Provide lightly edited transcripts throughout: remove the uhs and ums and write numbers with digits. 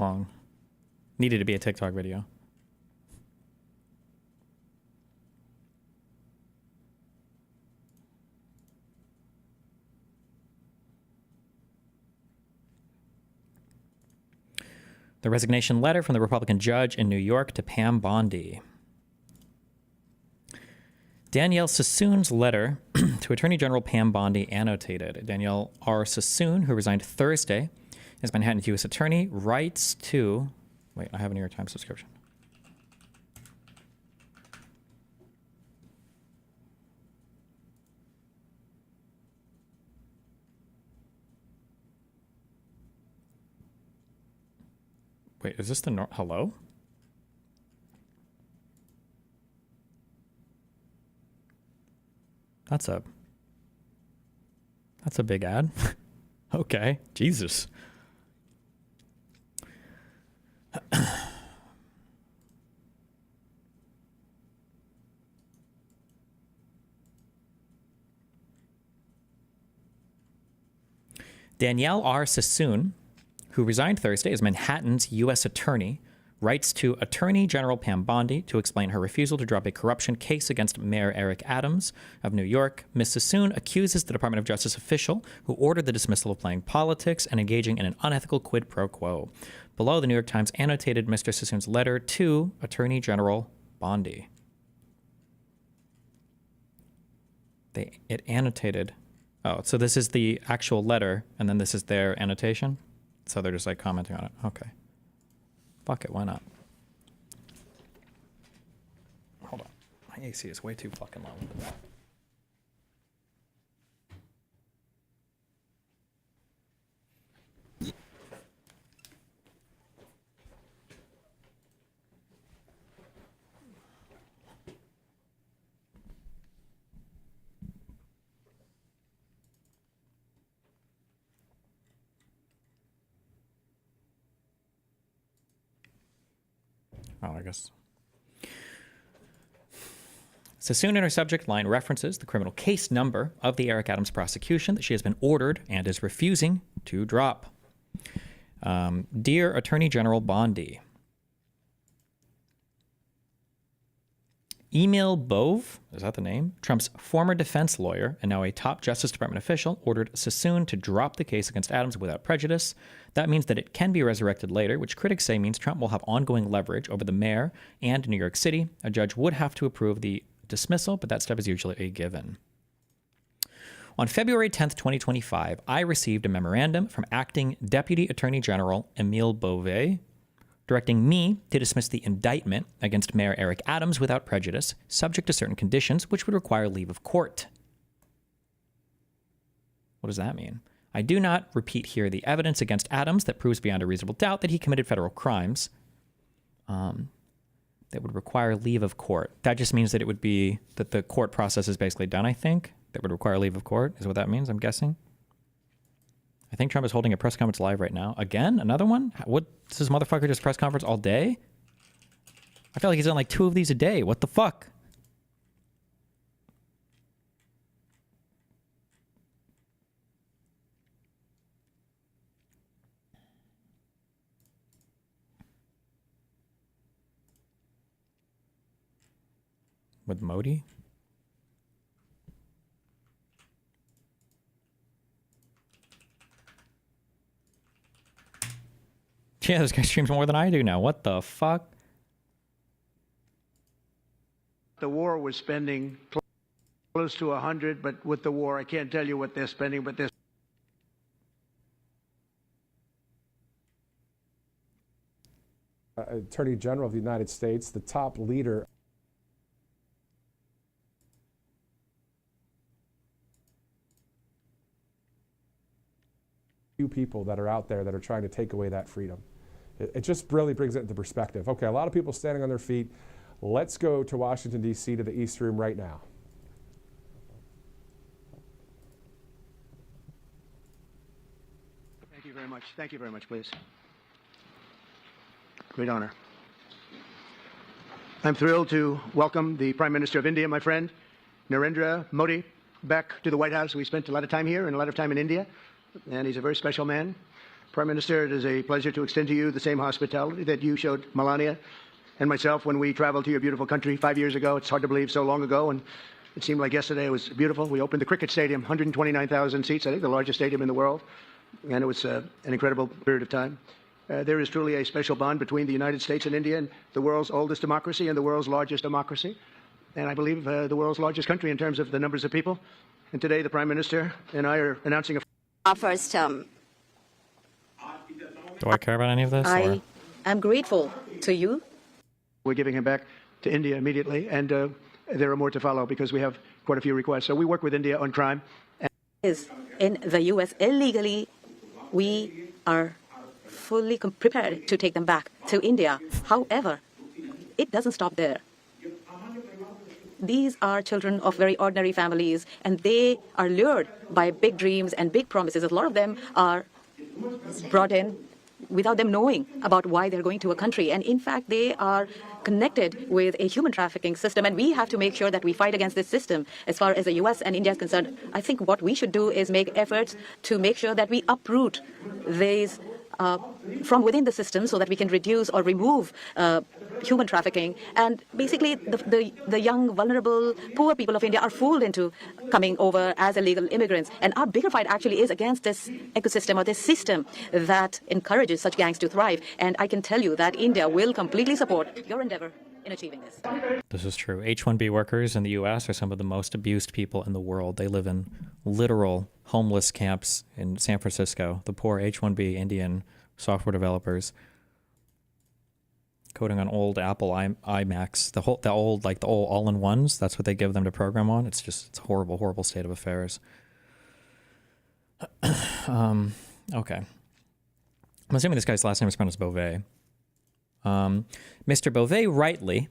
long. Needed to be a TikTok video. The resignation letter from the Republican judge in New York to Pam Bondi. Danielle Sassoon's letter to Attorney General Pam Bondi annotated. Danielle R. Sassoon, who resigned Thursday as Manhattan's U.S. attorney, writes to... Wait, I have a New York Times subscription. Wait, is this the... Hello? That's a big ad. Okay, Jesus. Danielle R. Sassoon, who resigned Thursday as Manhattan's U.S. attorney, writes to Attorney General Pam Bondi to explain her refusal to drop a corruption case against Mayor Eric Adams of New York. Ms. Sassoon accuses the Department of Justice official who ordered the dismissal of playing politics and engaging in an unethical quid pro quo. Below, the New York Times annotated Mr. Sassoon's letter to Attorney General Bondi. It annotated... Oh, so this is the actual letter, and then this is their annotation? So they're just like commenting on it. Okay. Fuck it, why not? Hold on. My AC is way too fucking low. Oh, I guess. Sassoon in her subject line references the criminal case number of the Eric Adams prosecution that she has been ordered and is refusing to drop. Dear Attorney General Bondi, Emil Bove, is that the name? Trump's former defense lawyer and now a top Justice Department official, ordered Sassoon to drop the case against Adams without prejudice. That means that it can be resurrected later, which critics say means Trump will have ongoing leverage over the mayor and New York City. A judge would have to approve the dismissal, but that step is usually a given. On February 10th, 2025, I received a memorandum from Acting Deputy Attorney General Emil Bove, directing me to dismiss the indictment against Mayor Eric Adams without prejudice, subject to certain conditions, which would require leave of court. What does that mean? I do not repeat here the evidence against Adams that proves beyond a reasonable doubt that he committed federal crimes that would require leave of court. That just means that it would be that the court process is basically done, I think. That would require leave of court is what that means, I'm guessing. I think Trump is holding a press conference live right now. Again? Another one? What? Does this motherfucker just press conference all day? I feel like he's done like 2 of these a day. What the fuck? With Modi? Yeah, this guy streams more than I do now. What the fuck? The war was spending close to 100, but with the war, I can't tell you what they're spending, but they're... Attorney General of the United States, the top leader. Few people that are out there that are trying to take away that freedom. It just really brings it into perspective. Okay, a lot of people standing on their feet. Let's go to Washington, D.C. to the East Room right now. Thank you very much. Thank you very much, please. Great honor. I'm thrilled to welcome the Prime Minister of India, my friend, Narendra Modi, back to the White House. We spent a lot of time here and a lot of time in India, and he's a very special man. Prime Minister, it is a pleasure to extend to you the same hospitality that you showed Melania and myself when we traveled to your beautiful country 5 years ago. It's hard to believe so long ago, and it seemed like yesterday. It was beautiful. We opened the cricket stadium, 129,000 seats, I think the largest stadium in the world, and it was an incredible period of time. There is truly a special bond between the United States and India, and the world's oldest democracy and the world's largest democracy, and I believe the world's largest country in terms of the numbers of people. And today, the Prime Minister and I are announcing Our first, Do I care about any of this? I am grateful to you. We're giving him back to India immediately, and there are more to follow because we have quite a few requests. So we work with India on crime. Is in the U.S. illegally, we are fully prepared to take them back to India. However, it doesn't stop there. These are children of very ordinary families, and they are lured by big dreams and big promises. A lot of them are brought in without them knowing about why they're going to a country. And in fact, they are connected with a human trafficking system. And we have to make sure that we fight against this system. As far as the U.S. and India is concerned, I think what we should do is make efforts to make sure that we uproot these from within the system so that we can reduce or remove human trafficking. And basically, the young, vulnerable, poor people of India are fooled into coming over as illegal immigrants. And our bigger fight actually is against this ecosystem or this system that encourages such gangs to thrive. And I can tell you that India will completely support your endeavor in achieving this. This is true. H-1B workers in the U.S. are some of the most abused people in the world. They live in literal homeless camps in San Francisco. The poor H-1B Indian software developers coding on old Apple iMacs, the old all-in-ones. That's what they give them to program on. It's a horrible, horrible state of affairs. Okay. I'm assuming this guy's last name is pronounced Beauvais. Mr. Beauvais rightly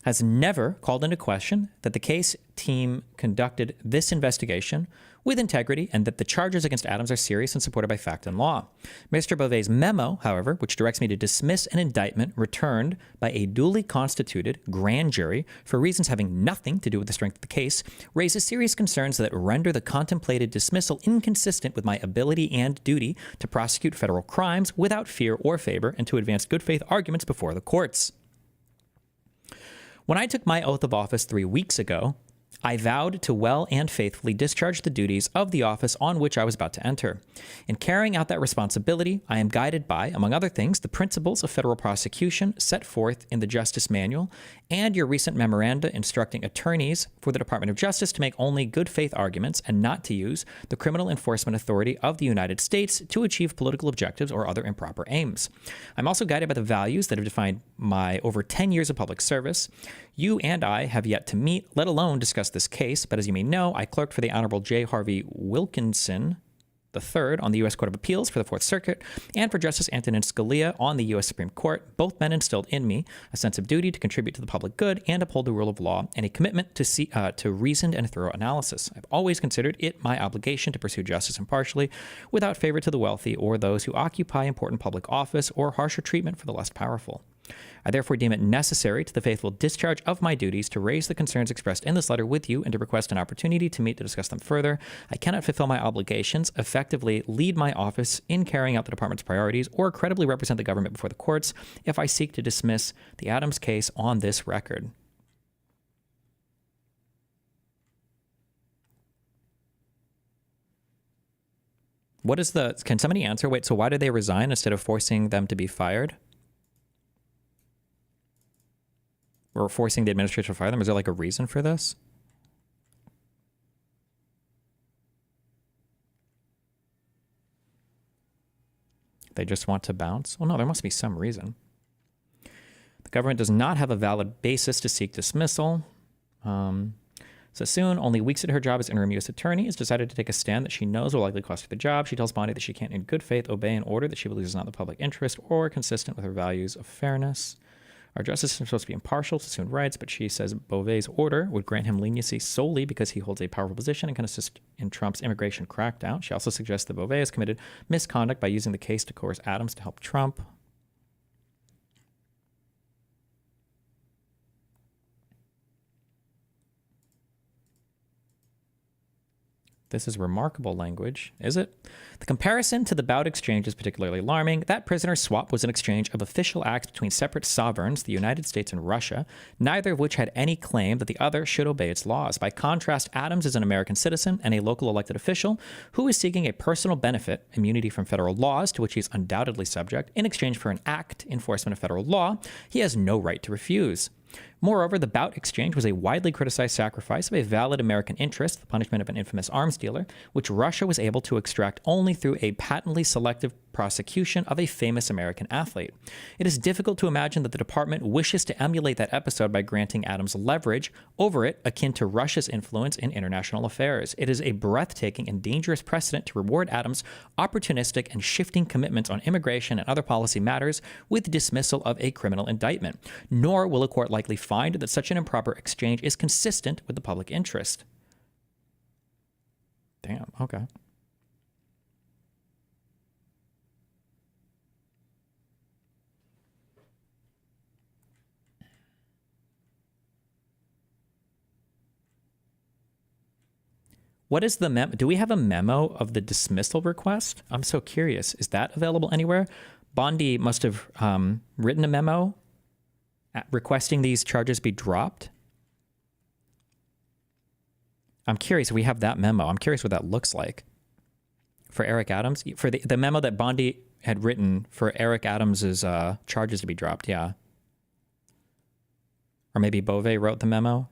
has never called into question that the case team conducted this investigation with integrity and that the charges against Adams are serious and supported by fact and law. Mr. Beauvais' memo, however, which directs me to dismiss an indictment returned by a duly constituted grand jury for reasons having nothing to do with the strength of the case, raises serious concerns that render the contemplated dismissal inconsistent with my ability and duty to prosecute federal crimes without fear or favor and to advance good faith arguments before the courts. When I took my oath of office 3 weeks ago, I vowed to well and faithfully discharge the duties of the office on which I was about to enter. In carrying out that responsibility, I am guided by, among other things, the principles of federal prosecution set forth in the Justice Manual and your recent memoranda instructing attorneys for the Department of Justice to make only good faith arguments and not to use the criminal enforcement authority of the United States to achieve political objectives or other improper aims. I'm also guided by the values that have defined my over 10 years of public service. You and I have yet to meet, let alone discuss this case, but as you may know, I clerked for the Honorable J. Harvey Wilkinson III on the U.S. Court of Appeals for the Fourth Circuit and for Justice Antonin Scalia on the U.S. Supreme Court. Both men instilled in me a sense of duty to contribute to the public good and uphold the rule of law and a commitment to reasoned and thorough analysis. I've always considered it my obligation to pursue justice impartially without favor to the wealthy or those who occupy important public office or harsher treatment for the less powerful. I therefore deem it necessary to the faithful discharge of my duties to raise the concerns expressed in this letter with you and to request an opportunity to meet to discuss them further. I cannot fulfill my obligations, effectively lead my office in carrying out the department's priorities, or credibly represent the government before the courts if I seek to dismiss the Adams case on this record. Can somebody answer? Wait, so why did they resign instead of forcing them to be fired? Or forcing the administration to fire them? Is there like a reason for this? They just want to bounce? Well, no, there must be some reason. The government does not have a valid basis to seek dismissal. Sassoon, only weeks into her job as interim U.S. attorney, has decided to take a stand that she knows will likely cost her the job. She tells Bondi that she can't in good faith obey an order that she believes is not in the public interest or consistent with her values of fairness. Our justice system is supposed to be impartial, Sassoon writes, but she says Beauvais' order would grant him leniency solely because he holds a powerful position and can assist in Trump's immigration crackdown. She also suggests that Beauvais has committed misconduct by using the case to coerce Adams to help Trump. This is remarkable language, is it? The comparison to the Bout exchange is particularly alarming. That prisoner swap was an exchange of official acts between separate sovereigns, the United States and Russia, neither of which had any claim that the other should obey its laws. By contrast, Adams is an American citizen and a local elected official who is seeking a personal benefit, immunity from federal laws, to which he is undoubtedly subject, in exchange for an act, enforcement of federal law, he has no right to refuse. Moreover, the Bout exchange was a widely criticized sacrifice of a valid American interest, the punishment of an infamous arms dealer, which Russia was able to extract only through a patently selective prosecution of a famous American athlete. It is difficult to imagine that the department wishes to emulate that episode by granting Adams leverage over it akin to Russia's influence in international affairs. It is a breathtaking and dangerous precedent to reward Adams' opportunistic and shifting commitments on immigration and other policy matters with dismissal of a criminal indictment. Nor will a court likely find that such an improper exchange is consistent with the public interest. Damn, okay. What is the memo? Do we have a memo of the dismissal request? I'm so curious. Is that available anywhere? Bondi must have written a memo requesting these charges be dropped. I'm curious if we have that memo. I'm curious what that looks like for Eric Adams. For the memo that Bondi had written for Eric Adams's charges to be dropped, yeah. Or maybe Beauvais wrote the memo.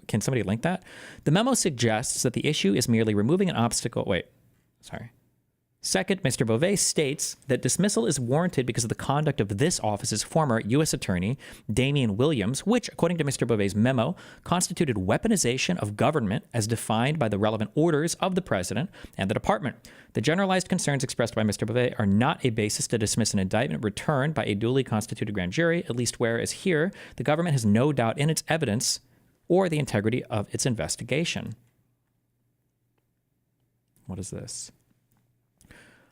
Can somebody link that? The memo suggests that the issue is merely removing an obstacle. Wait, sorry. Second, Mr. Beauvais states that dismissal is warranted because of the conduct of this office's former U.S. Attorney, Damian Williams, which, according to Mr. Beauvais' memo, constituted weaponization of government as defined by the relevant orders of the president and the department. The generalized concerns expressed by Mr. Beauvais are not a basis to dismiss an indictment returned by a duly constituted grand jury, at least whereas here, the government has no doubt in its evidence or the integrity of its investigation. What is this?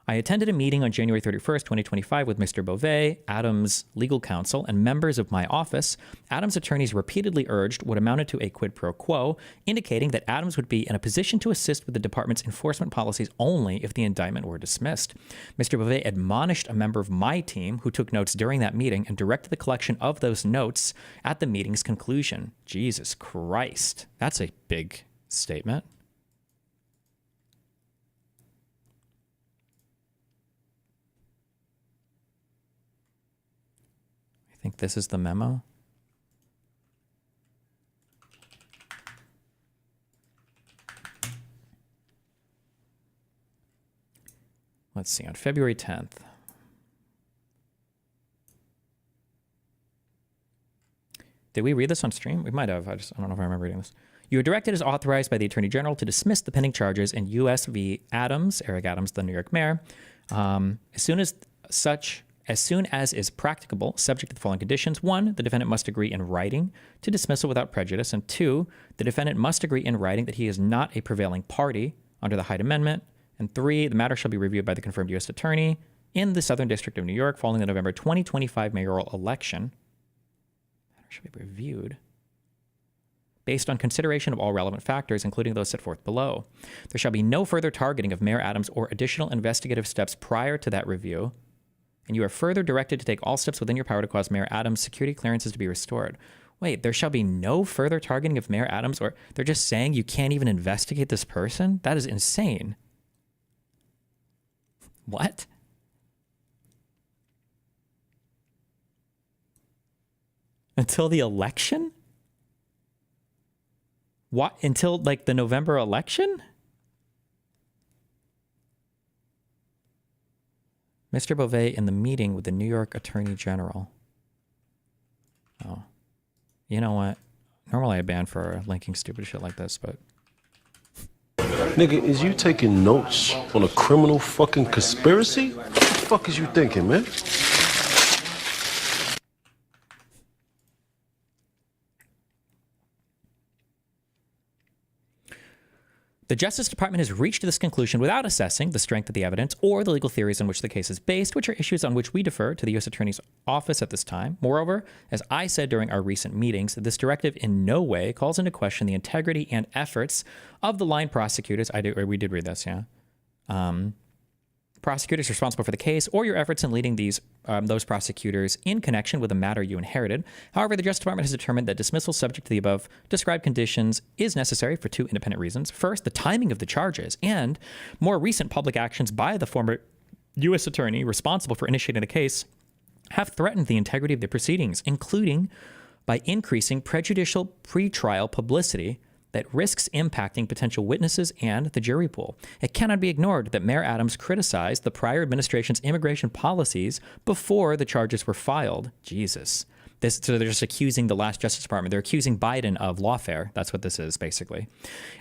I attended a meeting on January 31st, 2025 with Mr. Beauvais, Adams' legal counsel, and members of my office. Adams' attorneys repeatedly urged what amounted to a quid pro quo, indicating that Adams would be in a position to assist with the department's enforcement policies only if the indictment were dismissed. Mr. Beauvais admonished a member of my team who took notes during that meeting and directed the collection of those notes at the meeting's conclusion. Jesus Christ. That's a big statement. I think this is the memo. Let's see, on February 10th. Did we read this on stream? We might have. I don't know if I remember reading this. You are directed as authorized by the Attorney General to dismiss the pending charges in U.S. v. Adams, Eric Adams, the New York mayor, as soon as is practicable, subject to the following conditions. 1, the defendant must agree in writing to dismissal without prejudice. And 2, the defendant must agree in writing that he is not a prevailing party under the Hyde Amendment. And 3, the matter shall be reviewed by the confirmed U.S. Attorney in the Southern District of New York following the November 2025 mayoral election. The matter shall be reviewed based on consideration of all relevant factors, including those set forth below. There shall be no further targeting of Mayor Adams or additional investigative steps prior to that review. And you are further directed to take all steps within your power to cause Mayor Adams' security clearances to be restored. Wait, there shall be no further targeting of Mayor Adams, or they're just saying you can't even investigate this person? That is insane. What? Until the election? What? Until like the November election? Mr. Beauvais in the meeting with the New York Attorney General. Oh. You know what? Normally I ban for linking stupid shit like this, but... Nigga, is you taking notes on a criminal fucking conspiracy? What the fuck is you thinking, man? The Justice Department has reached this conclusion without assessing the strength of the evidence or the legal theories on which the case is based, which are issues on which we defer to the U.S. Attorney's Office at this time. Moreover, as I said during our recent meetings, this directive in no way calls into question the integrity and efforts of the line prosecutors. We did read this, yeah. Prosecutors responsible for the case, or your efforts in leading those prosecutors in connection with the matter you inherited. However, the Justice Department has determined that dismissal subject to the above described conditions is necessary for two independent reasons. First, the timing of the charges and more recent public actions by the former U.S. attorney responsible for initiating the case have threatened the integrity of the proceedings, including by increasing prejudicial pretrial publicity that risks impacting potential witnesses and the jury pool. It cannot be ignored that Mayor Adams criticized the prior administration's immigration policies before the charges were filed. Jesus. So they're just accusing the last Justice Department. They're accusing Biden of lawfare. That's what this is, basically.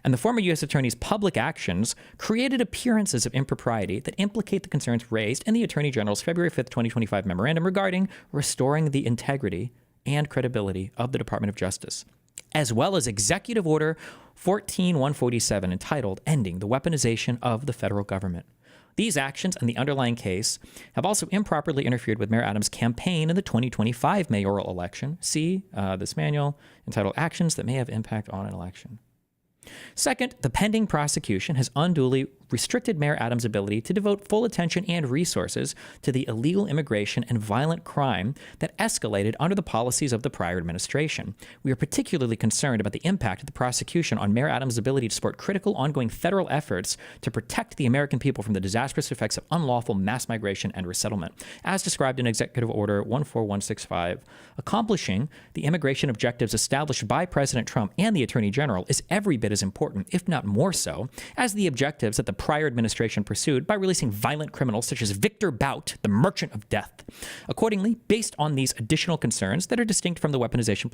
And the former U.S. attorney's public actions created appearances of impropriety that implicate the concerns raised in the Attorney General's February 5th, 2025 memorandum regarding restoring the integrity and credibility of the Department of Justice, as well as Executive Order 14147 entitled Ending the Weaponization of the Federal Government. These actions and the underlying case have also improperly interfered with Mayor Adams' campaign in the 2025 mayoral election. See this manual entitled Actions That May Have Impact on an Election. Second, the pending prosecution has unduly restricted Mayor Adams' ability to devote full attention and resources to the illegal immigration and violent crime that escalated under the policies of the prior administration. We are particularly concerned about the impact of the prosecution on Mayor Adams' ability to support critical ongoing federal efforts to protect the American people from the disastrous effects of unlawful mass migration and resettlement. As described in Executive Order 14165, accomplishing the immigration objectives established by President Trump and the Attorney General is every bit as important, if not more so, as the objectives that the prior administration pursued by releasing violent criminals such as Victor Bout, the Merchant of Death. Accordingly, based on these additional concerns that are distinct from the weaponization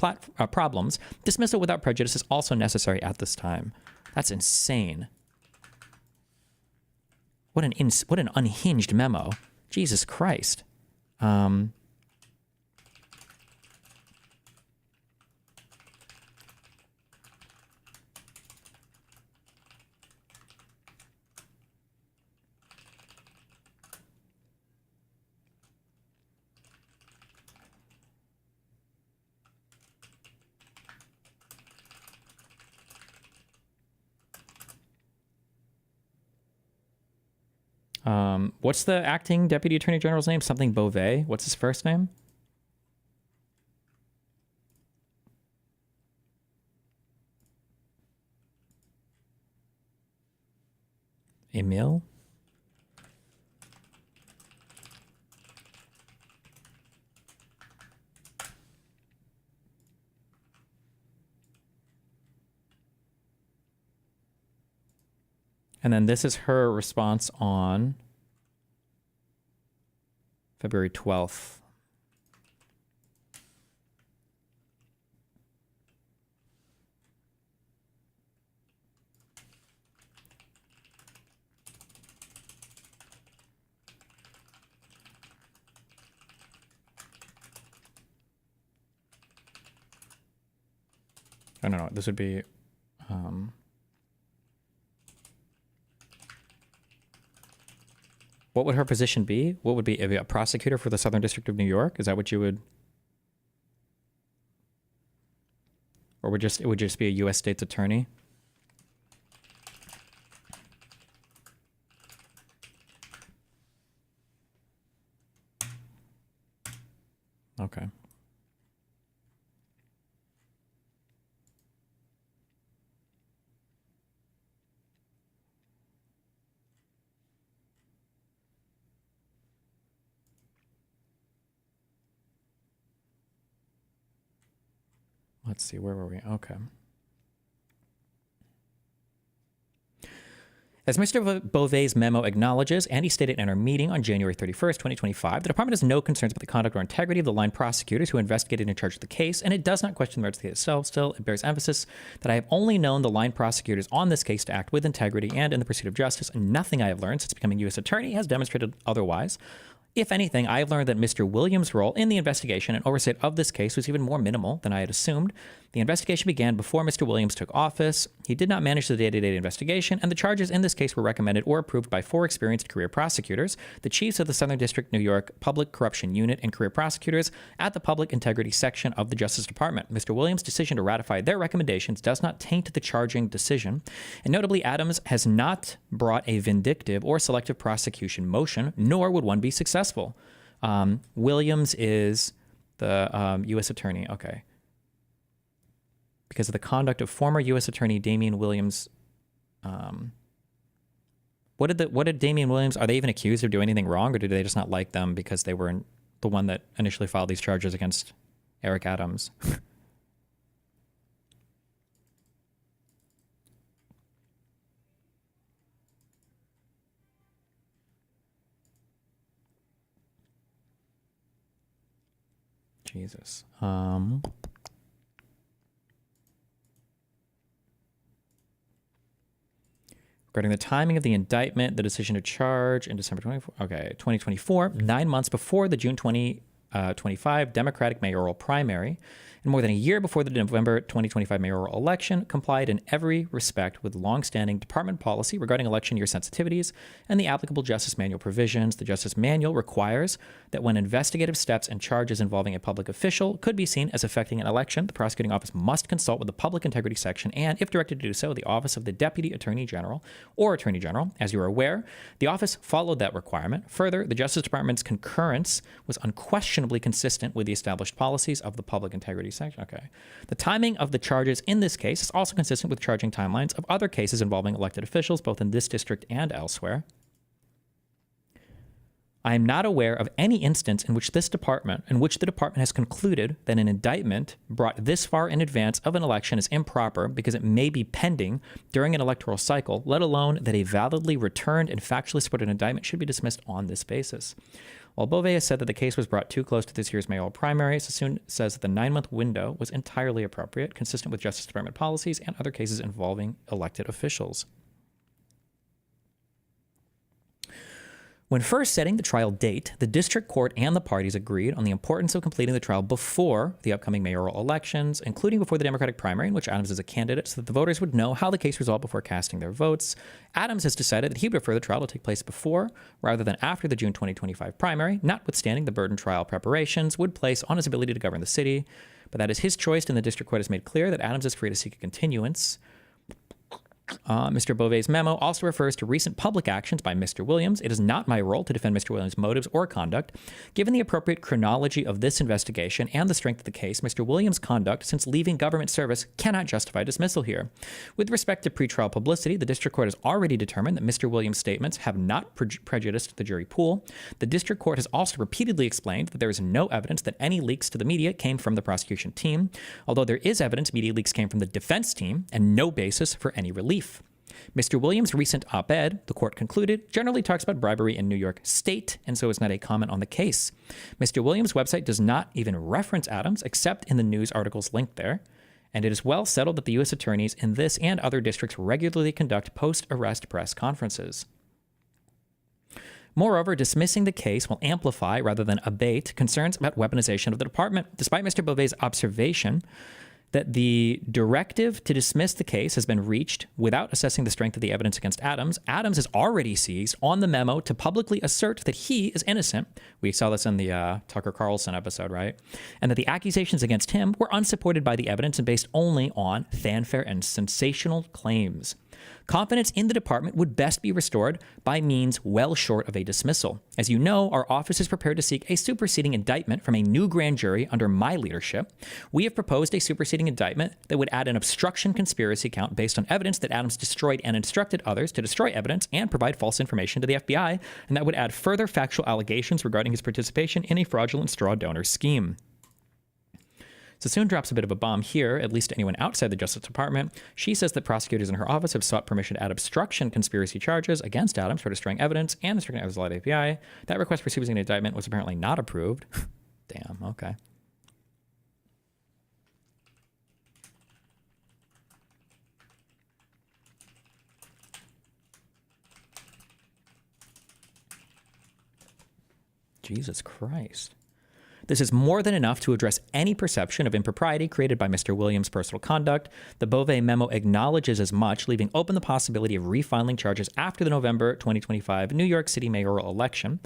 problems, dismissal without prejudice is also necessary at this time. That's insane. What an unhinged memo. Jesus Christ. What's the acting Deputy Attorney General's name? Something Beauvais. What's his first name? Emile? And then this is her response on February 12th. I don't know. This would be what would her position be? What would be a prosecutor for the Southern District of New York? Is that what you would, or it would just be a U.S. state's attorney? Okay. Let's see, where were we? Okay. As Mr. Beauvais' memo acknowledges, and he stated in our meeting on January 31st, 2025, the department has no concerns about the conduct or integrity of the line prosecutors who investigated and charged the case, and it does not question the merits of the case itself. Still, it bears emphasis that I have only known the line prosecutors on this case to act with integrity and in the pursuit of justice, and nothing I have learned since becoming U.S. attorney has demonstrated otherwise. If anything, I've learned that Mr. Williams' role in the investigation and oversight of this case was even more minimal than I had assumed. The investigation began before Mr. Williams took office. He did not manage the day-to-day investigation, and the charges in this case were recommended or approved by 4 experienced career prosecutors, the chiefs of the Southern District, New York Public Corruption Unit, and career prosecutors at the Public Integrity Section of the Justice Department. Mr. Williams' decision to ratify their recommendations does not taint the charging decision, and notably, Adams has not brought a vindictive or selective prosecution motion, nor would one be successful. Williams is the U.S. Attorney. Okay. Because of the conduct of former U.S. Attorney Damian Williams. What did Damian Williams, are they even accused of doing anything wrong, or did they just not like them because they were the one that initially filed these charges against Eric Adams? Jesus. Regarding the timing of the indictment, the decision to charge in December 2024, 9 months before the June 2025 Democratic mayoral primary, and more than a year before the November 2025 mayoral election, complied in every respect with longstanding department policy regarding election year sensitivities and the applicable Justice Manual provisions. The Justice Manual requires that when investigative steps and charges involving a public official could be seen as affecting an election, the prosecuting office must consult with the Public Integrity Section and, if directed to do so, the Office of the Deputy Attorney General or Attorney General. As you are aware, the office followed that requirement. Further, the Justice Department's concurrence was unquestionably consistent with the established policies of the Public Integrity Section. Okay. The timing of the charges in this case is also consistent with charging timelines of other cases involving elected officials, both in this district and elsewhere. I am not aware of any instance in which the department has concluded that an indictment brought this far in advance of an election is improper because it may be pending during an electoral cycle, let alone that a validly returned and factually supported indictment should be dismissed on this basis. While Beauvais has said that the case was brought too close to this year's mayoral primary, Sassoon says that the 9-month window was entirely appropriate, consistent with Justice Department policies and other cases involving elected officials. When first setting the trial date, the district court and the parties agreed on the importance of completing the trial before the upcoming mayoral elections, including before the Democratic primary in which Adams is a candidate, so that the voters would know how the case resolved before casting their votes. Adams has decided that he would prefer the trial to take place before rather than after the June 2025 primary, notwithstanding the burden trial preparations would place on his ability to govern the city. But that is his choice, and the district court has made clear that Adams is free to seek a continuance. Mr. Beauvais' memo also refers to recent public actions by Mr. Williams. It is not my role to defend Mr. Williams' motives or conduct. Given the appropriate chronology of this investigation and the strength of the case, Mr. Williams' conduct since leaving government service cannot justify dismissal here. With respect to pretrial publicity, the district court has already determined that Mr. Williams' statements have not prejudiced the jury pool. The district court has also repeatedly explained that there is no evidence that any leaks to the media came from the prosecution team, although there is evidence media leaks came from the defense team and no basis for any relief. Mr. Williams' recent op-ed, the court concluded, generally talks about bribery in New York State, and so is not a comment on the case. Mr. Williams' website does not even reference Adams, except in the news articles linked there, and it is well settled that the U.S. attorneys in this and other districts regularly conduct post-arrest press conferences. Moreover, dismissing the case will amplify rather than abate concerns about weaponization of the department. Despite Mr. Beauvais' observation that the directive to dismiss the case has been reached without assessing the strength of the evidence against Adams, Adams has already seized on the memo to publicly assert that he is innocent. We saw this in the Tucker Carlson episode, right? And that the accusations against him were unsupported by the evidence and based only on fanfare and sensational claims. Confidence in the department would best be restored by means well short of a dismissal. As you know, our office is prepared to seek a superseding indictment from a new grand jury under my leadership. We have proposed a superseding indictment that would add an obstruction conspiracy count based on evidence that Adams destroyed and instructed others to destroy evidence and provide false information to the FBI, and that would add further factual allegations regarding his participation in a fraudulent straw donor scheme. Sassoon drops a bit of a bomb here, at least to anyone outside the Justice Department. She says that prosecutors in her office have sought permission to add obstruction conspiracy charges against Adams for destroying evidence and restricting evidence allowed API. That request for superseding indictment was apparently not approved. Damn, okay. Jesus Christ. This is more than enough to address any perception of impropriety created by Mr. Williams' personal conduct. The Beauvais memo acknowledges as much, leaving open the possibility of refiling charges after the November 2025 New York City mayoral election,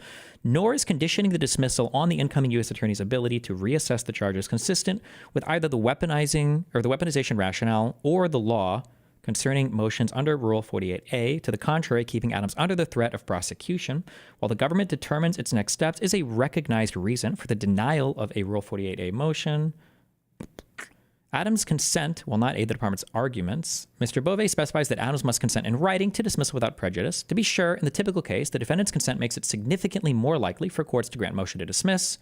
nor is conditioning the dismissal on the incoming U.S. Attorney's ability to reassess the charges consistent with either the weaponization rationale or the law concerning motions under Rule 48A. To the contrary, keeping Adams under the threat of prosecution while the government determines its next steps is a recognized reason for the denial of a Rule 48A motion. Adams' consent will not aid the department's arguments. Mr. Beauvais specifies that Adams must consent in writing to dismissal without prejudice. To be sure, in the typical case, the defendant's consent makes it significantly more likely for courts to grant motion to dismiss.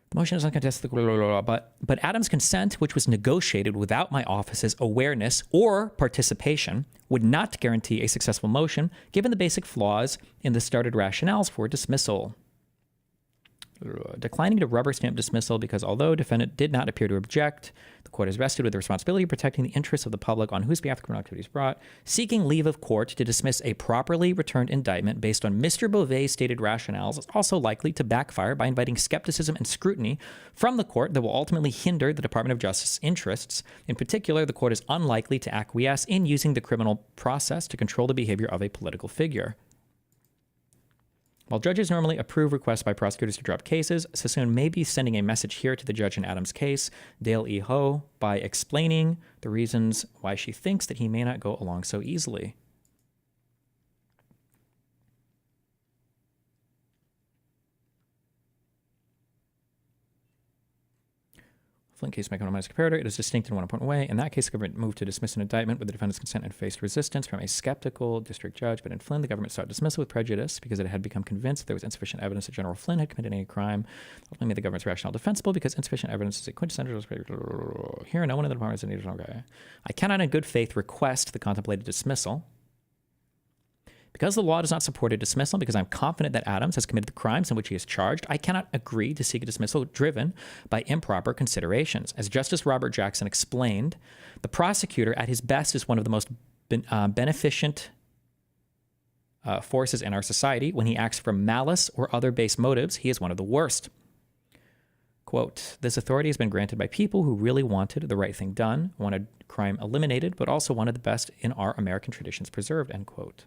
The motion is uncontested, but Adams' consent, which was negotiated without my office's awareness or participation, would not guarantee a successful motion, given the basic flaws in the started rationales for dismissal. Declining to rubber stamp dismissal because although defendant did not appear to object, the court is vested with the responsibility of protecting the interests of the public on whose behalf the criminal activity is brought. Seeking leave of court to dismiss a properly returned indictment based on Mr. Beauvais' stated rationales is also likely to backfire by inviting skepticism and scrutiny from the court that will ultimately hinder the Department of Justice's interests. In particular, the court is unlikely to acquiesce in using the criminal process to control the behavior of a political figure. While judges normally approve requests by prosecutors to drop cases, Sassoon may be sending a message here to the judge in Adams' case, Dale E. Ho, by explaining the reasons why she thinks that he may not go along so easily. Flynn case make a minus comparator. It is distinct in one important way. In that case, the government moved to dismiss an indictment with the defendant's consent and faced resistance from a skeptical district judge. But in Flynn, the government sought dismissal with prejudice because it had become convinced that there was insufficient evidence that General Flynn had committed any crime. Ultimately, made the government's rationale defensible because insufficient evidence is a quintessential. Here, no one in the department is needed. Okay. I cannot in good faith request the contemplated dismissal. Because the law does not support a dismissal, because I'm confident that Adams has committed the crimes in which he is charged, I cannot agree to seek a dismissal driven by improper considerations. As Justice Robert Jackson explained, the prosecutor at his best is one of the most beneficent forces in our society. When he acts from malice or other base motives, he is one of the worst. Quote, this authority has been granted by people who really wanted the right thing done, wanted crime eliminated, but also wanted the best in our American traditions preserved, end quote.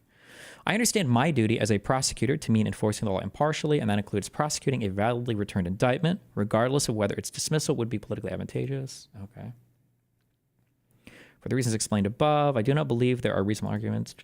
I understand my duty as a prosecutor to mean enforcing the law impartially, and that includes prosecuting a validly returned indictment, regardless of whether its dismissal would be politically advantageous. Okay. For the reasons explained above, I do not believe there are reasonable arguments.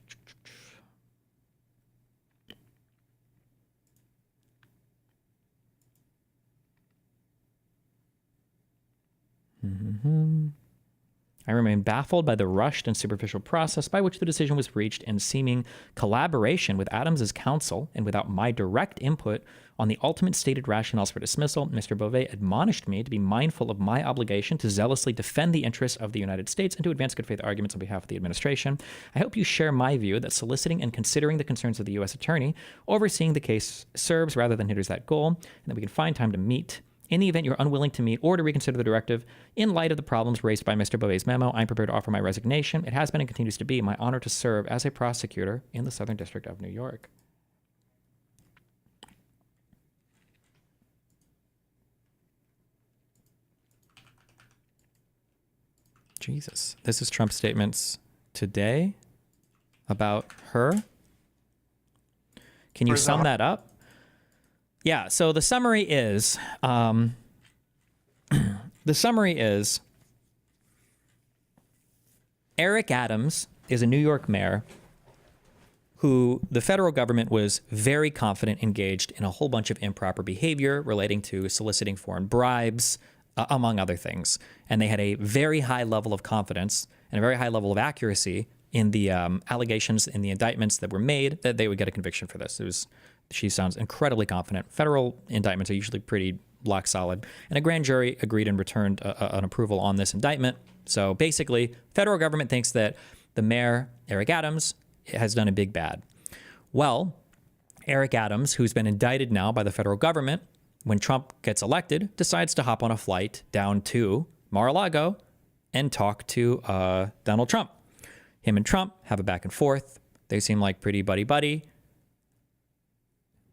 I remain baffled by the rushed and superficial process by which the decision was reached in seeming collaboration with Adams's counsel and without my direct input on the ultimate stated rationales for dismissal. Mr. Beauvais admonished me to be mindful of my obligation to zealously defend the interests of the United States and to advance good faith arguments on behalf of the administration. I hope you share my view that soliciting and considering the concerns of the U.S. Attorney overseeing the case serves rather than hinders that goal, and that we can find time to meet. In the event you're unwilling to meet or to reconsider the directive, in light of the problems raised by Mr. Beauvais' memo, I'm prepared to offer my resignation. It has been and continues to be my honor to serve as a prosecutor in the Southern District of New York. Jesus. This is Trump's statements today about her. Can you sum that up? Yeah, so the summary is, Eric Adams is a New York mayor who the federal government was very confident engaged in a whole bunch of improper behavior relating to soliciting foreign bribes, among other things. And they had a very high level of confidence and a very high level of accuracy in the allegations in the indictments that were made that they would get a conviction for this. She sounds incredibly confident. Federal indictments are usually pretty lock solid. And a grand jury agreed and returned an approval on this indictment. So basically, federal government thinks that the mayor, Eric Adams, has done a big bad. Well, Eric Adams, who's been indicted now by the federal government, when Trump gets elected, decides to hop on a flight down to Mar-a-Lago and talk to Donald Trump. Him and Trump have a back and forth. They seem like pretty buddy-buddy.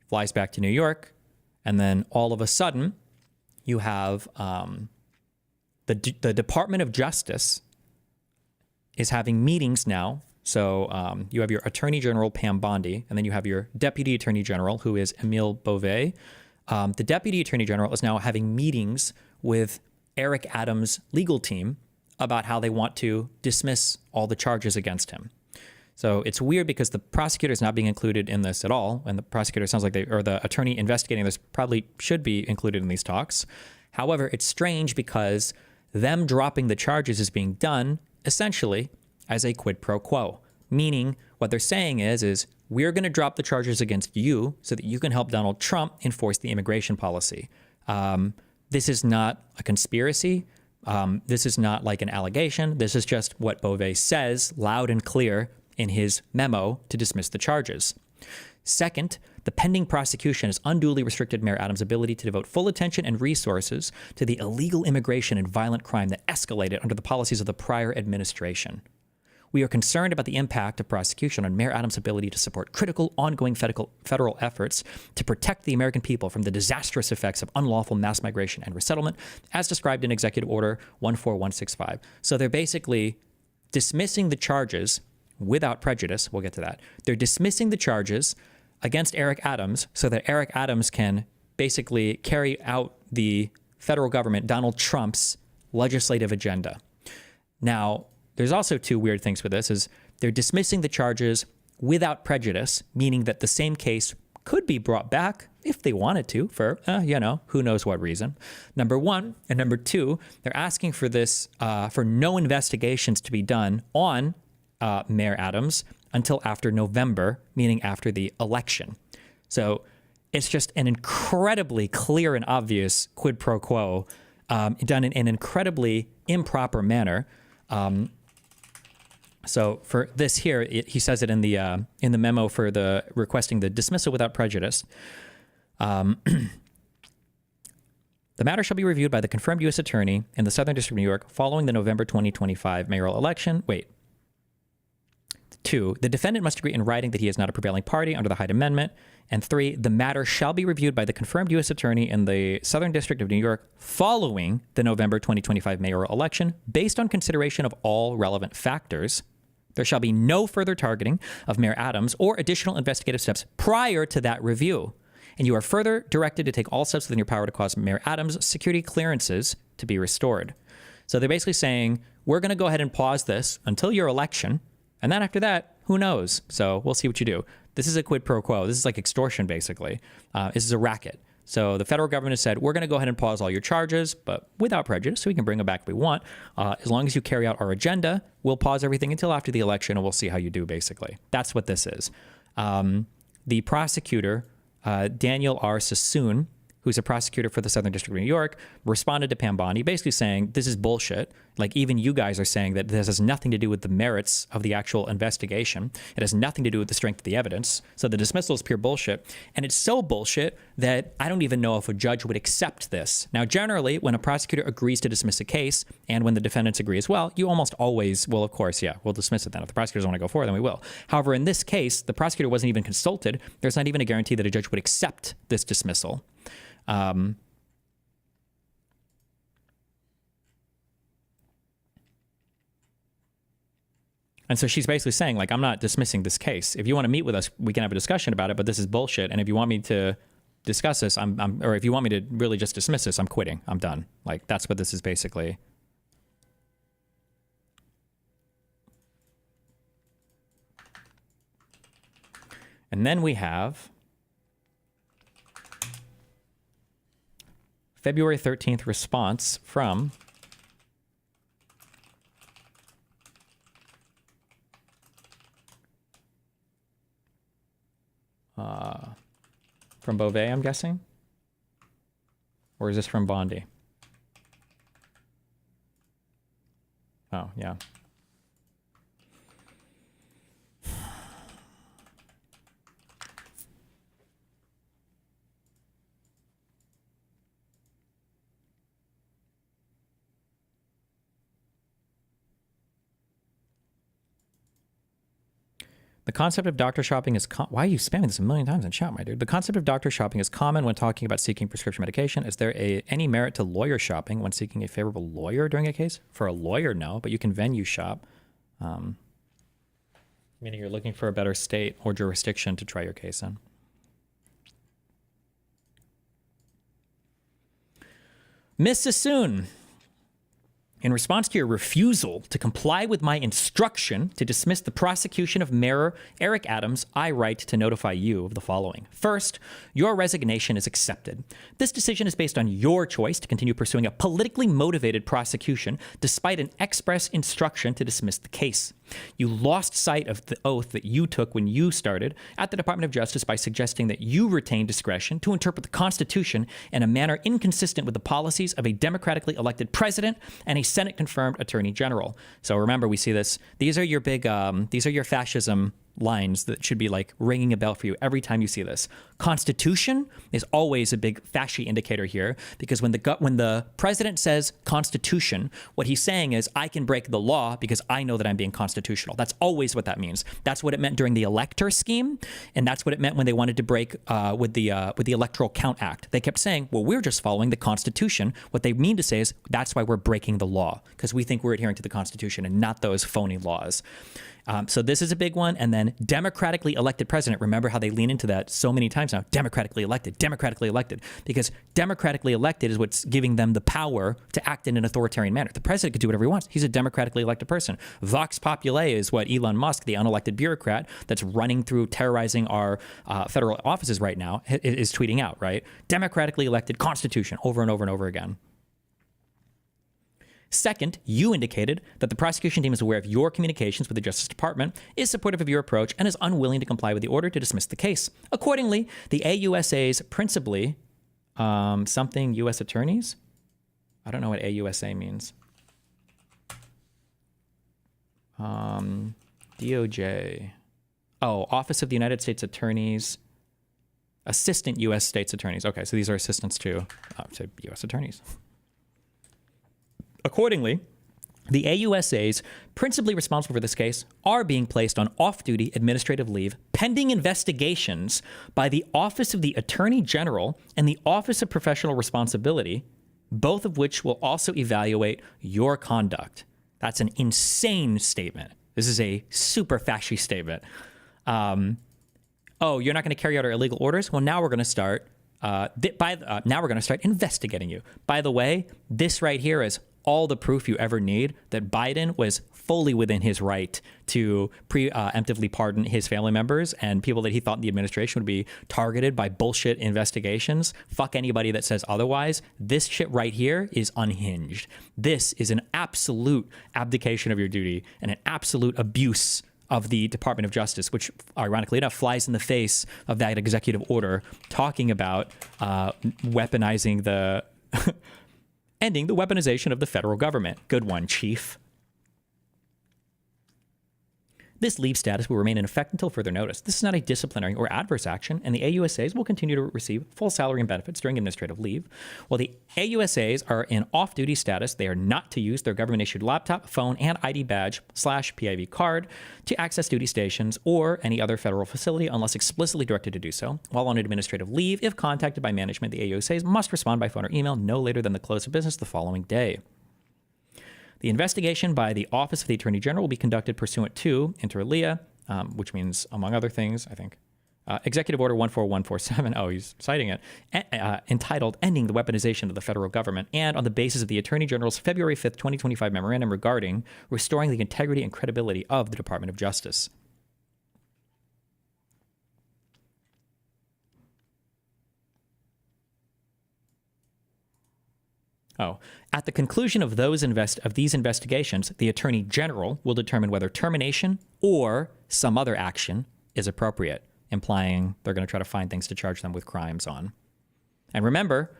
Flies back to New York, And then all of a sudden, you have the Department of Justice is having meetings now. So you have your Attorney General, Pam Bondi, and then you have your Deputy Attorney General, who is Emile Beauvais. The Deputy Attorney General is now having meetings with Eric Adams' legal team about how they want to dismiss all the charges against him. So it's weird because the prosecutor is not being included in this at all. And the prosecutor sounds like or the attorney investigating this probably should be included in these talks. However, it's strange because them dropping the charges is being done essentially as a quid pro quo, meaning what they're saying is we're going to drop the charges against you so that you can help Donald Trump enforce the immigration policy. This is not a conspiracy. This is not like an allegation. This is just what Beauvais says loud and clear in his memo to dismiss the charges. Second, the pending prosecution has unduly restricted Mayor Adams' ability to devote full attention and resources to the illegal immigration and violent crime that escalated under the policies of the prior administration. We are concerned about the impact of prosecution on Mayor Adams' ability to support critical, ongoing federal efforts to protect the American people from the disastrous effects of unlawful mass migration and resettlement, as described in Executive Order 14165. So they're basically dismissing the charges without prejudice. We'll get to that. They're dismissing the charges against Eric Adams so that Eric Adams can basically carry out the federal government, Donald Trump's legislative agenda. Now, there's also two weird things with this is they're dismissing the charges without prejudice, meaning that the same case could be brought back if they wanted to for, who knows what reason. Number one. And number two, they're asking for this, for no investigations to be done on Mayor Adams until after November, meaning after the election. So it's just an incredibly clear and obvious quid pro quo done in an incredibly improper manner. So for this here, he says it in the memo for the requesting the dismissal without prejudice. The matter shall be reviewed by the confirmed U.S. Attorney in the Southern District of New York following the November 2025 mayoral election. Wait. 2, the defendant must agree in writing that he is not a prevailing party under the Hyde Amendment. And 3, the matter shall be reviewed by the confirmed U.S. Attorney in the Southern District of New York following the November 2025 mayoral election based on consideration of all relevant factors. There shall be no further targeting of Mayor Adams or additional investigative steps prior to that review. And you are further directed to take all steps within your power to cause Mayor Adams' security clearances to be restored. So they're basically saying, we're going to go ahead and pause this until your election. And then after that, who knows? So we'll see what you do. This is a quid pro quo. This is like extortion, basically. This is a racket. So the federal government has said, we're going to go ahead and pause all your charges, but without prejudice, so we can bring them back if we want. As long as you carry out our agenda, we'll pause everything until after the election, and we'll see how you do, basically. That's what this is. The prosecutor, Danielle R. Sassoon, who's a prosecutor for the Southern District of New York, responded to Pam Bondi, basically saying, this is bullshit. Like, even you guys are saying that this has nothing to do with the merits of the actual investigation. It has nothing to do with the strength of the evidence. So the dismissal is pure bullshit. And it's so bullshit that I don't even know if a judge would accept this. Now, generally, when a prosecutor agrees to dismiss a case, and when the defendants agree as well, you almost always will, of course, we'll dismiss it then. If the prosecutors want to go forward, then we will. However, in this case, the prosecutor wasn't even consulted. There's not even a guarantee that a judge would accept this dismissal. And so she's basically saying, like, I'm not dismissing this case. If you want to meet with us, we can have a discussion about it, but this is bullshit. And if you want me to discuss this, or if you want me to really just dismiss this, I'm quitting. I'm done. Like, that's what this is basically. And then we have February 13th response from Beauvais, I'm guessing? Or is this from Bondi? Oh, yeah. The concept of doctor shopping is why are you spamming this a million times in chat, my dude? The concept of doctor shopping is common when talking about seeking prescription medication. Is there any merit to lawyer shopping when seeking a favorable lawyer during a case? For a lawyer, no, but you can venue shop, meaning you're looking for a better state or jurisdiction to try your case in. Miss Sassoon, in response to your refusal to comply with my instruction to dismiss the prosecution of Mayor Eric Adams, I write to notify you of the following. First, your resignation is accepted. This decision is based on your choice to continue pursuing a politically motivated prosecution despite an express instruction to dismiss the case. You lost sight of the oath that you took when you started at the Department of Justice by suggesting that you retain discretion to interpret the Constitution in a manner inconsistent with the policies of a democratically elected president and a Senate-confirmed Attorney General. So remember, we see this. These are your fascism lines that should be like ringing a bell for you every time you see this. Constitution is always a big fasci indicator here, because when the president says Constitution, what he's saying is I can break the law because I know that I'm being constitutional. That's always what that means. That's what it meant during the elector scheme, and that's what it meant when they wanted to break with the Electoral Count Act. They kept saying, well, we're just following the Constitution. What they mean to say is that's why we're breaking the law, because we think we're adhering to the Constitution and not those phony laws. So this is a big one. And then democratically elected president. Remember how they lean into that so many times now. Democratically elected, because democratically elected is what's giving them the power to act in an authoritarian manner. The president could do whatever he wants. He's a democratically elected person. Vox Populi is what Elon Musk, the unelected bureaucrat that's running through terrorizing our federal offices right now, is tweeting out, right? Democratically elected Constitution over and over and over again. Second, you indicated that the prosecution team is aware of your communications with the Justice Department, is supportive of your approach, and is unwilling to comply with the order to dismiss the case. Accordingly, the AUSA's principally something U.S. attorneys? I don't know what AUSA means. DOJ. Oh, Office of the United States Attorneys. Assistant U.S. States Attorneys. Okay, so these are assistants to U.S. attorneys. Accordingly, the AUSAs principally responsible for this case are being placed on off-duty administrative leave pending investigations by the Office of the Attorney General and the Office of Professional Responsibility, both of which will also evaluate your conduct. That's an insane statement. This is a super fascist statement. Oh, you're not going to carry out our illegal orders? Well, now we're going to start. Now we're going to start investigating you. By the way, this right here is all the proof you ever need that Biden was fully within his right to preemptively pardon his family members and people that he thought in the administration would be targeted by bullshit investigations. Fuck anybody that says otherwise. This shit right here is unhinged. This is an absolute abdication of your duty and an absolute abuse of the Department of Justice, which ironically enough flies in the face of that executive order talking about weaponizing the ending the weaponization of the federal government. Good one, Chief. This leave status will remain in effect until further notice. This is not a disciplinary or adverse action, and the AUSAs will continue to receive full salary and benefits during administrative leave. While the AUSAs are in off-duty status, they are not to use their government-issued laptop, phone, and ID badge / PIV card to access duty stations or any other federal facility unless explicitly directed to do so. While on administrative leave, if contacted by management, the AUSAs must respond by phone or email no later than the close of business the following day. The investigation by the Office of the Attorney General will be conducted pursuant to, inter alia, which means, among other things, I think, Executive Order 14147, oh, he's citing it, entitled Ending the Weaponization of the Federal Government, and on the basis of the Attorney General's February 5th, 2025 memorandum regarding restoring the integrity and credibility of the Department of Justice. Oh, at the conclusion of these investigations, the Attorney General will determine whether termination or some other action is appropriate, implying they're going to try to find things to charge them with crimes on. And remember,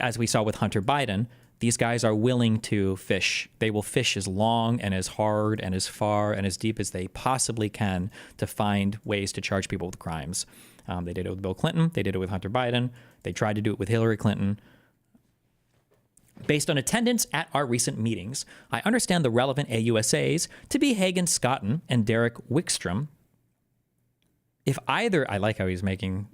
as we saw with Hunter Biden, these guys are willing to fish. They will fish as long and as hard and as far and as deep as they possibly can to find ways to charge people with crimes. They did it with Bill Clinton. They did it with Hunter Biden. They tried to do it with Hillary Clinton. Based on attendance at our recent meetings, I understand the relevant AUSAs to be Hagen Skotten and Derek Wickstrom. If either, I like how he's naming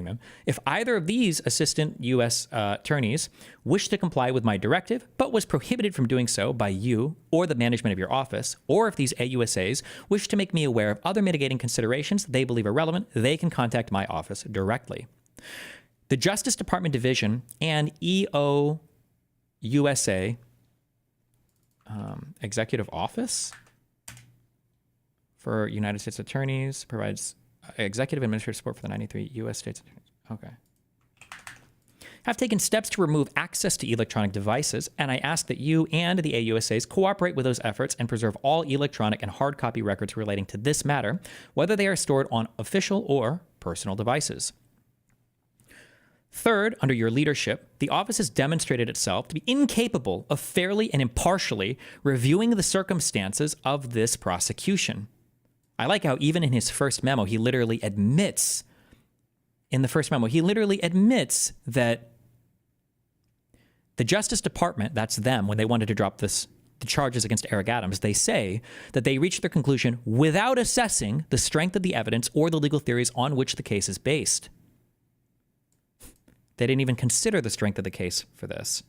them. If either of these assistant U.S. Attorneys wish to comply with my directive, but was prohibited from doing so by you or the management of your office, or if these AUSAs wish to make me aware of other mitigating considerations they believe are relevant, they can contact my office directly. The Justice Department Division and EOUSA Executive Office for United States Attorneys provides executive administrative support for the 93 U.S. states. Okay. Have taken steps to remove access to electronic devices, and I ask that you and the AUSAs cooperate with those efforts and preserve all electronic and hard copy records relating to this matter, whether they are stored on official or personal devices. Third, under your leadership, the office has demonstrated itself to be incapable of fairly and impartially reviewing the circumstances of this prosecution. I like how even in his first memo, he literally admits, that the Justice Department, that's them, when they wanted to drop the charges against Eric Adams, they say that they reached their conclusion without assessing the strength of the evidence or the legal theories on which the case is based. They didn't even consider the strength of the case for this.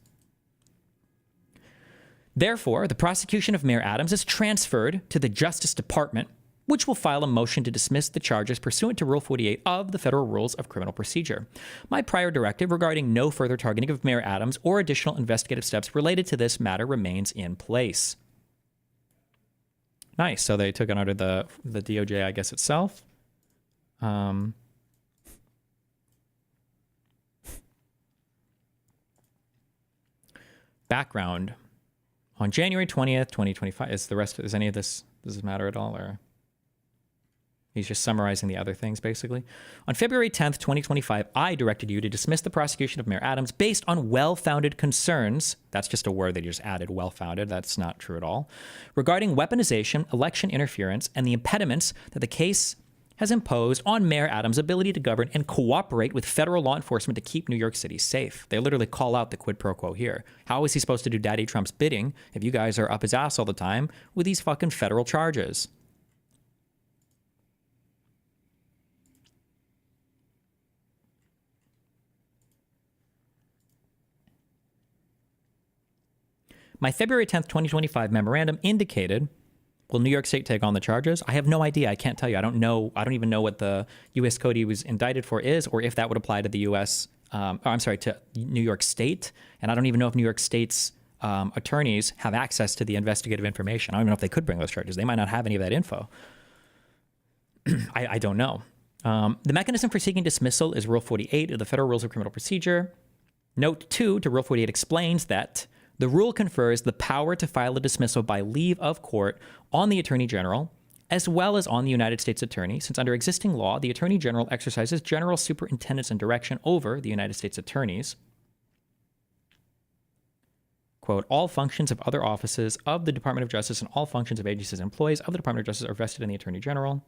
Therefore, the prosecution of Mayor Adams is transferred to the Justice Department, which will file a motion to dismiss the charges pursuant to Rule 48 of the Federal Rules of Criminal Procedure. My prior directive regarding no further targeting of Mayor Adams or additional investigative steps related to this matter remains in place. Nice. So they took it under the DOJ, I guess, itself. Background. On January 20th, 2025, does any of this, does this matter at all, or? He's just summarizing the other things, basically. On February 10th, 2025, I directed you to dismiss the prosecution of Mayor Adams based on well-founded concerns. That's just a word they just added, well-founded. That's not true at all. Regarding weaponization, election interference, and the impediments that the case has imposed on Mayor Adams' ability to govern and cooperate with federal law enforcement to keep New York City safe. They literally call out the quid pro quo here. How is he supposed to do Daddy Trump's bidding if you guys are up his ass all the time with these fucking federal charges? My February 10th, 2025 memorandum indicated, will New York State take on the charges? I have no idea. I can't tell you. I don't know. I don't even know what the U.S. code he was indicted for is, or if that would apply to the U.S. To New York State. And I don't even know if New York State's attorneys have access to the investigative information. I don't even know if they could bring those charges. They might not have any of that info. I don't know. The mechanism for seeking dismissal is Rule 48 of the Federal Rules of Criminal Procedure. Note 2 to Rule 48 explains that the rule confers the power to file a dismissal by leave of court on the Attorney General, as well as on the United States Attorney, since under existing law, the Attorney General exercises general superintendence and direction over the United States Attorneys. Quote, all functions of other offices of the Department of Justice and all functions of agencies and employees of the Department of Justice are vested in the Attorney General.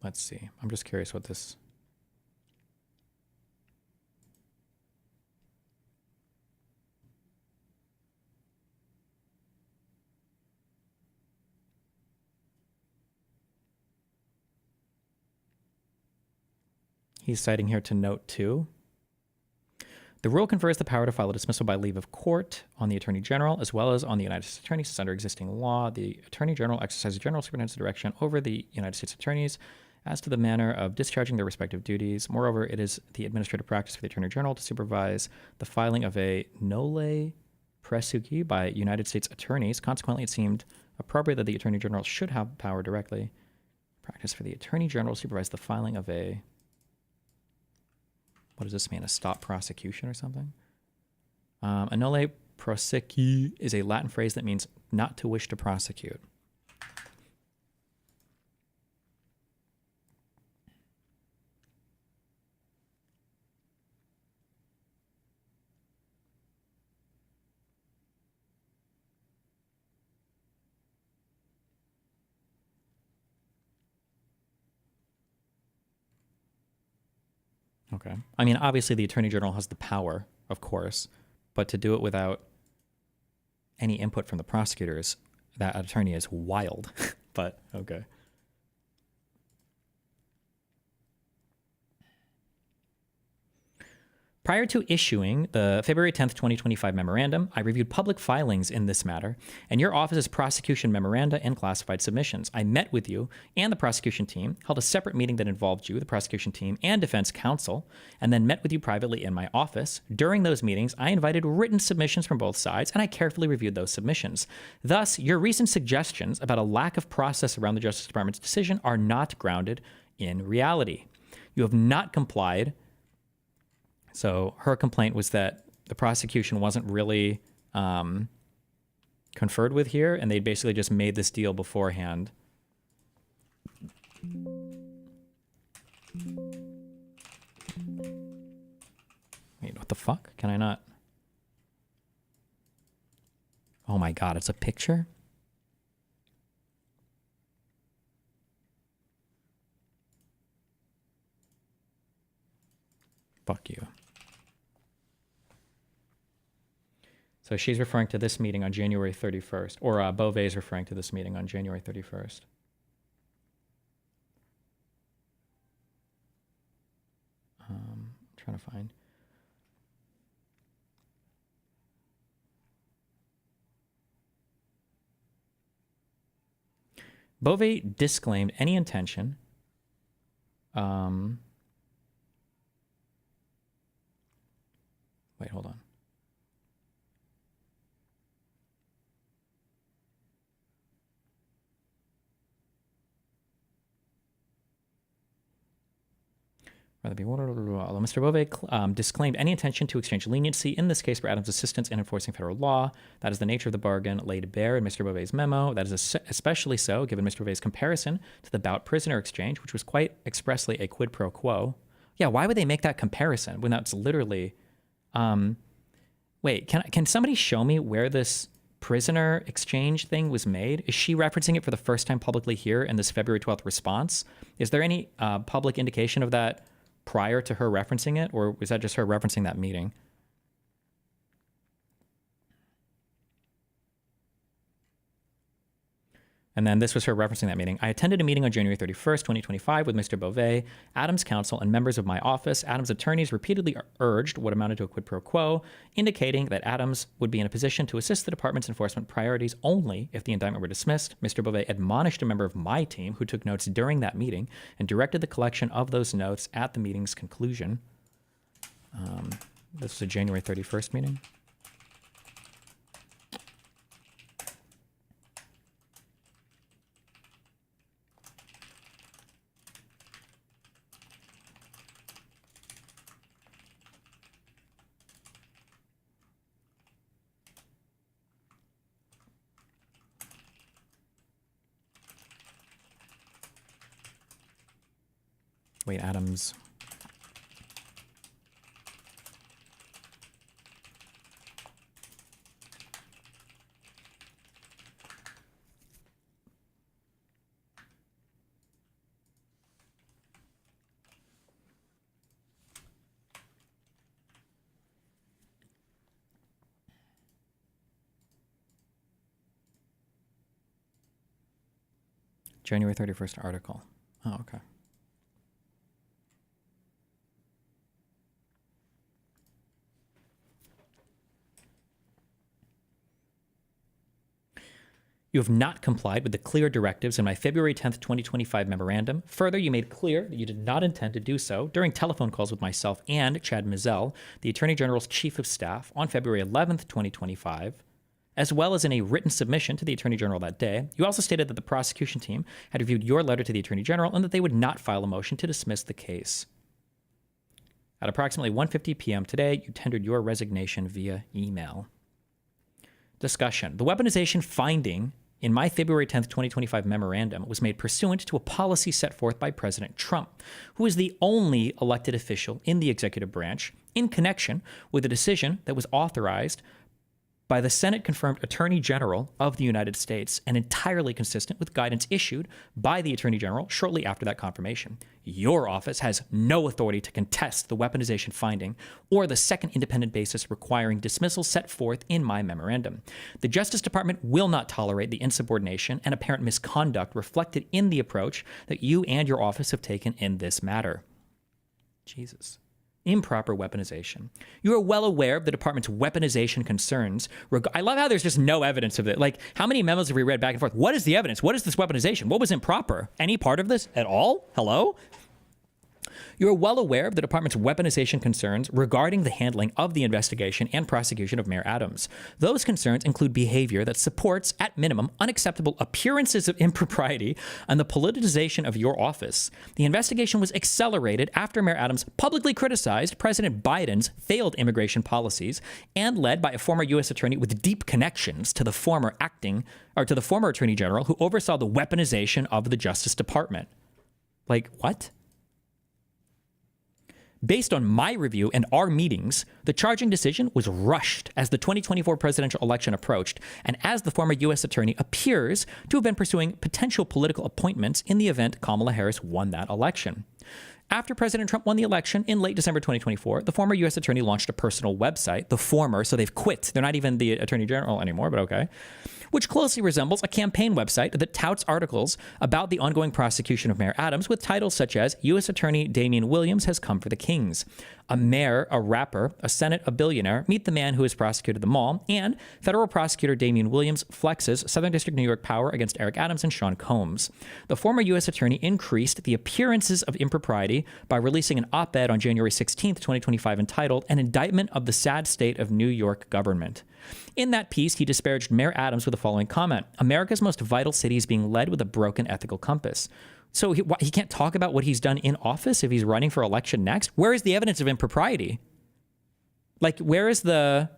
Let's see. I'm just curious what this... He's citing here to note 2. The rule confers the power to file a dismissal by leave of court on the Attorney General, as well as on the United States Attorney. Since under existing law, the Attorney General exercises general superintendence direction over the United States Attorneys as to the manner of discharging their respective duties. Moreover, it is the administrative practice for the Attorney General to supervise the filing of a nolle prosequi by United States attorneys. Consequently, it seemed appropriate that the Attorney General should have power directly. Practice for the Attorney General to supervise the filing of a... What does this mean? A stop prosecution or something? A nolle prosequi is a Latin phrase that means not to wish to prosecute. Okay. I mean, obviously the Attorney General has the power, of course, but to do it without any input from the prosecutors, that attorney is wild. But okay. Prior to issuing the February 10th, 2025 memorandum, I reviewed public filings in this matter and your office's prosecution memoranda and classified submissions. I met with you and the prosecution team, held a separate meeting that involved you, the prosecution team, and defense counsel, and then met with you privately in my office. During those meetings, I invited written submissions from both sides, and I carefully reviewed those submissions. Thus, your recent suggestions about a lack of process around the Justice Department's decision are not grounded in reality. You have not complied. So her complaint was that the prosecution wasn't really conferred with here, and they basically just made this deal beforehand. Wait, what the fuck? Can I not? Oh my God, it's a picture? Fuck you. So she's referring to this meeting on January 31st, or Beauvais is referring to this meeting on January 31st. I'm trying to find. Beauvais disclaimed any intention wait, hold on. Mr. Beauvais disclaimed any intention to exchange leniency in this case for Adams' assistance in enforcing federal law. That is the nature of the bargain laid bare in Mr. Beauvais' memo. That is especially so given Mr. Beauvais' comparison to the Bout prisoner exchange, which was quite expressly a quid pro quo. Yeah, why would they make that comparison when that's literally... wait, can somebody show me where this prisoner exchange thing was made? Is she referencing it for the first time publicly here in this February 12th response? Is there any public indication of that prior to her referencing it, or was that just her referencing that meeting? And then this was her referencing that meeting. I attended a meeting on January 31st, 2025 with Mr. Beauvais, Adams' counsel, and members of my office. Adams' attorneys repeatedly urged what amounted to a quid pro quo, indicating that Adams would be in a position to assist the department's enforcement priorities only if the indictment were dismissed. Mr. Beauvais admonished a member of my team who took notes during that meeting and directed the collection of those notes at the meeting's conclusion. This was a January 31st meeting. Wait, Adams. January 31st article. Oh, okay. You have not complied with the clear directives in my February 10th, 2025 memorandum. Further, you made clear that you did not intend to do so during telephone calls with myself and Chad Mizell, the Attorney General's Chief of Staff, on February 11th, 2025, as well as in a written submission to the Attorney General that day. You also stated that the prosecution team had reviewed your letter to the Attorney General and that they would not file a motion to dismiss the case. At approximately 1:50 p.m. today, you tendered your resignation via email. Discussion. The weaponization finding in my February 10th, 2025 memorandum was made pursuant to a policy set forth by President Trump, who is the only elected official in the executive branch, in connection with a decision that was authorized by the Senate-confirmed Attorney General of the United States and entirely consistent with guidance issued by the Attorney General shortly after that confirmation. Your office has no authority to contest the weaponization finding or the second independent basis requiring dismissal set forth in my memorandum. The Justice Department will not tolerate the insubordination and apparent misconduct reflected in the approach that you and your office have taken in this matter. Jesus. Improper weaponization. You are well aware of the department's weaponization concerns. I love how there's just no evidence of it. Like, how many memos have we read back and forth? What is the evidence? What is this weaponization? What was improper? Any part of this at all? Hello? You are well aware of the department's weaponization concerns regarding the handling of the investigation and prosecution of Mayor Adams. Those concerns include behavior that supports, at minimum, unacceptable appearances of impropriety and the politicization of your office. The investigation was accelerated after Mayor Adams publicly criticized President Biden's failed immigration policies and led by a former U.S. attorney with deep connections to the former Attorney General who oversaw the weaponization of the Justice Department. Like, what? Based on my review and our meetings, the charging decision was rushed as the 2024 presidential election approached, and as the former U.S. attorney appears to have been pursuing potential political appointments in the event Kamala Harris won that election. After President Trump won the election in late December 2024, the former U.S. attorney launched a personal website, the former, so they've quit. They're not even the attorney general anymore, but okay, which closely resembles a campaign website that touts articles about the ongoing prosecution of Mayor Adams with titles such as U.S. Attorney Damian Williams has come for the Kings, a mayor, a rapper, a Senate, a billionaire, meet the man who has prosecuted them all, and federal prosecutor Damian Williams flexes Southern District New York power against Eric Adams and Sean Combs. The former U.S. attorney increased the appearances of impropriety by releasing an op-ed on January 16, 2025 entitled An Indictment of the Sad State of New York Government. In that piece, he disparaged Mayor Adams with the following comment: America's most vital city is being led with a broken ethical compass. So he can't talk about what he's done in office if he's running for election next? Where is the evidence of impropriety? Like, where is the...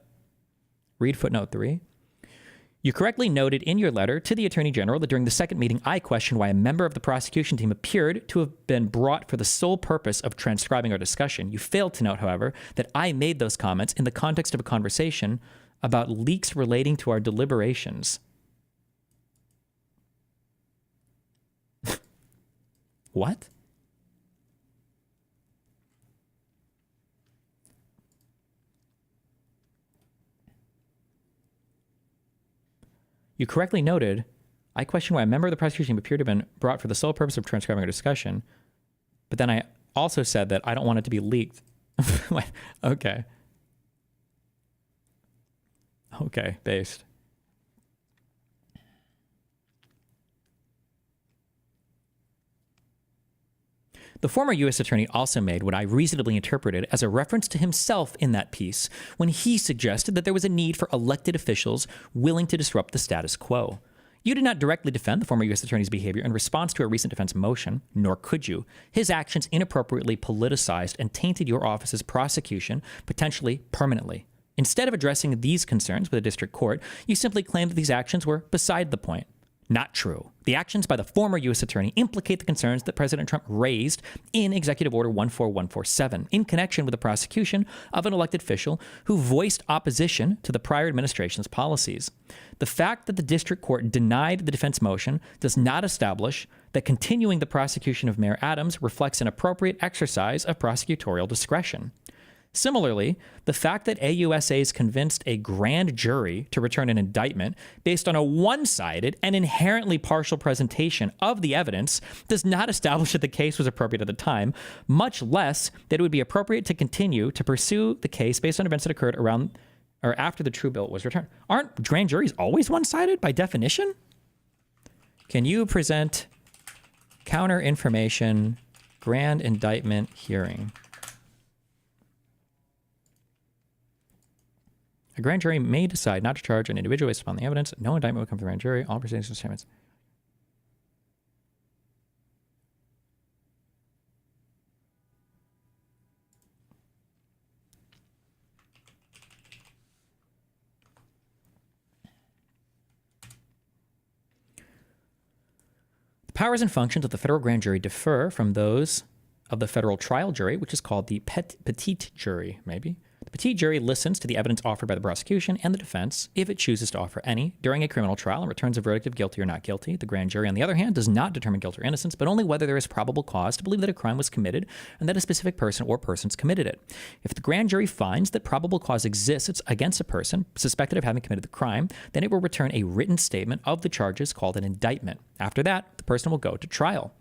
Read footnote 3. You correctly noted in your letter to the Attorney General that during the second meeting, I questioned why a member of the prosecution team appeared to have been brought for the sole purpose of transcribing our discussion. You failed to note, however, that I made those comments in the context of a conversation about leaks relating to our deliberations. What? You correctly noted, I question why a member of the prosecution appeared to have been brought for the sole purpose of transcribing our discussion, but then I also said that I don't want it to be leaked. Okay. Okay, based. The former U.S. attorney also made what I reasonably interpreted as a reference to himself in that piece when he suggested that there was a need for elected officials willing to disrupt the status quo. You did not directly defend the former U.S. attorney's behavior in response to a recent defense motion, nor could you. His actions inappropriately politicized and tainted your office's prosecution, potentially permanently. Instead of addressing these concerns with a district court, you simply claimed that these actions were beside the point. Not true. The actions by the former U.S. attorney implicate the concerns that President Trump raised in Executive Order 14147 in connection with the prosecution of an elected official who voiced opposition to the prior administration's policies. The fact that the district court denied the defense motion does not establish that continuing the prosecution of Mayor Adams reflects an appropriate exercise of prosecutorial discretion. Similarly, the fact that AUSAs convinced a grand jury to return an indictment based on a one-sided and inherently partial presentation of the evidence does not establish that the case was appropriate at the time, much less that it would be appropriate to continue to pursue the case based on events that occurred around or after the true bill was returned. Aren't grand juries always one-sided by definition? Can you present counter information, grand indictment hearing? A grand jury may decide not to charge an individual based upon the evidence. No indictment will come from the grand jury. All proceedings and statements. The powers and functions of the federal grand jury differ from those of the federal trial jury, which is called the petite jury, maybe. The Petit jury listens to the evidence offered by the prosecution and the defense, if it chooses to offer any, during a criminal trial and returns a verdict of guilty or not guilty. The grand jury, on the other hand, does not determine guilt or innocence, but only whether there is probable cause to believe that a crime was committed and that a specific person or persons committed it. If the grand jury finds that probable cause exists against a person suspected of having committed the crime, then it will return a written statement of the charges called an indictment. After that, the person will go to trial.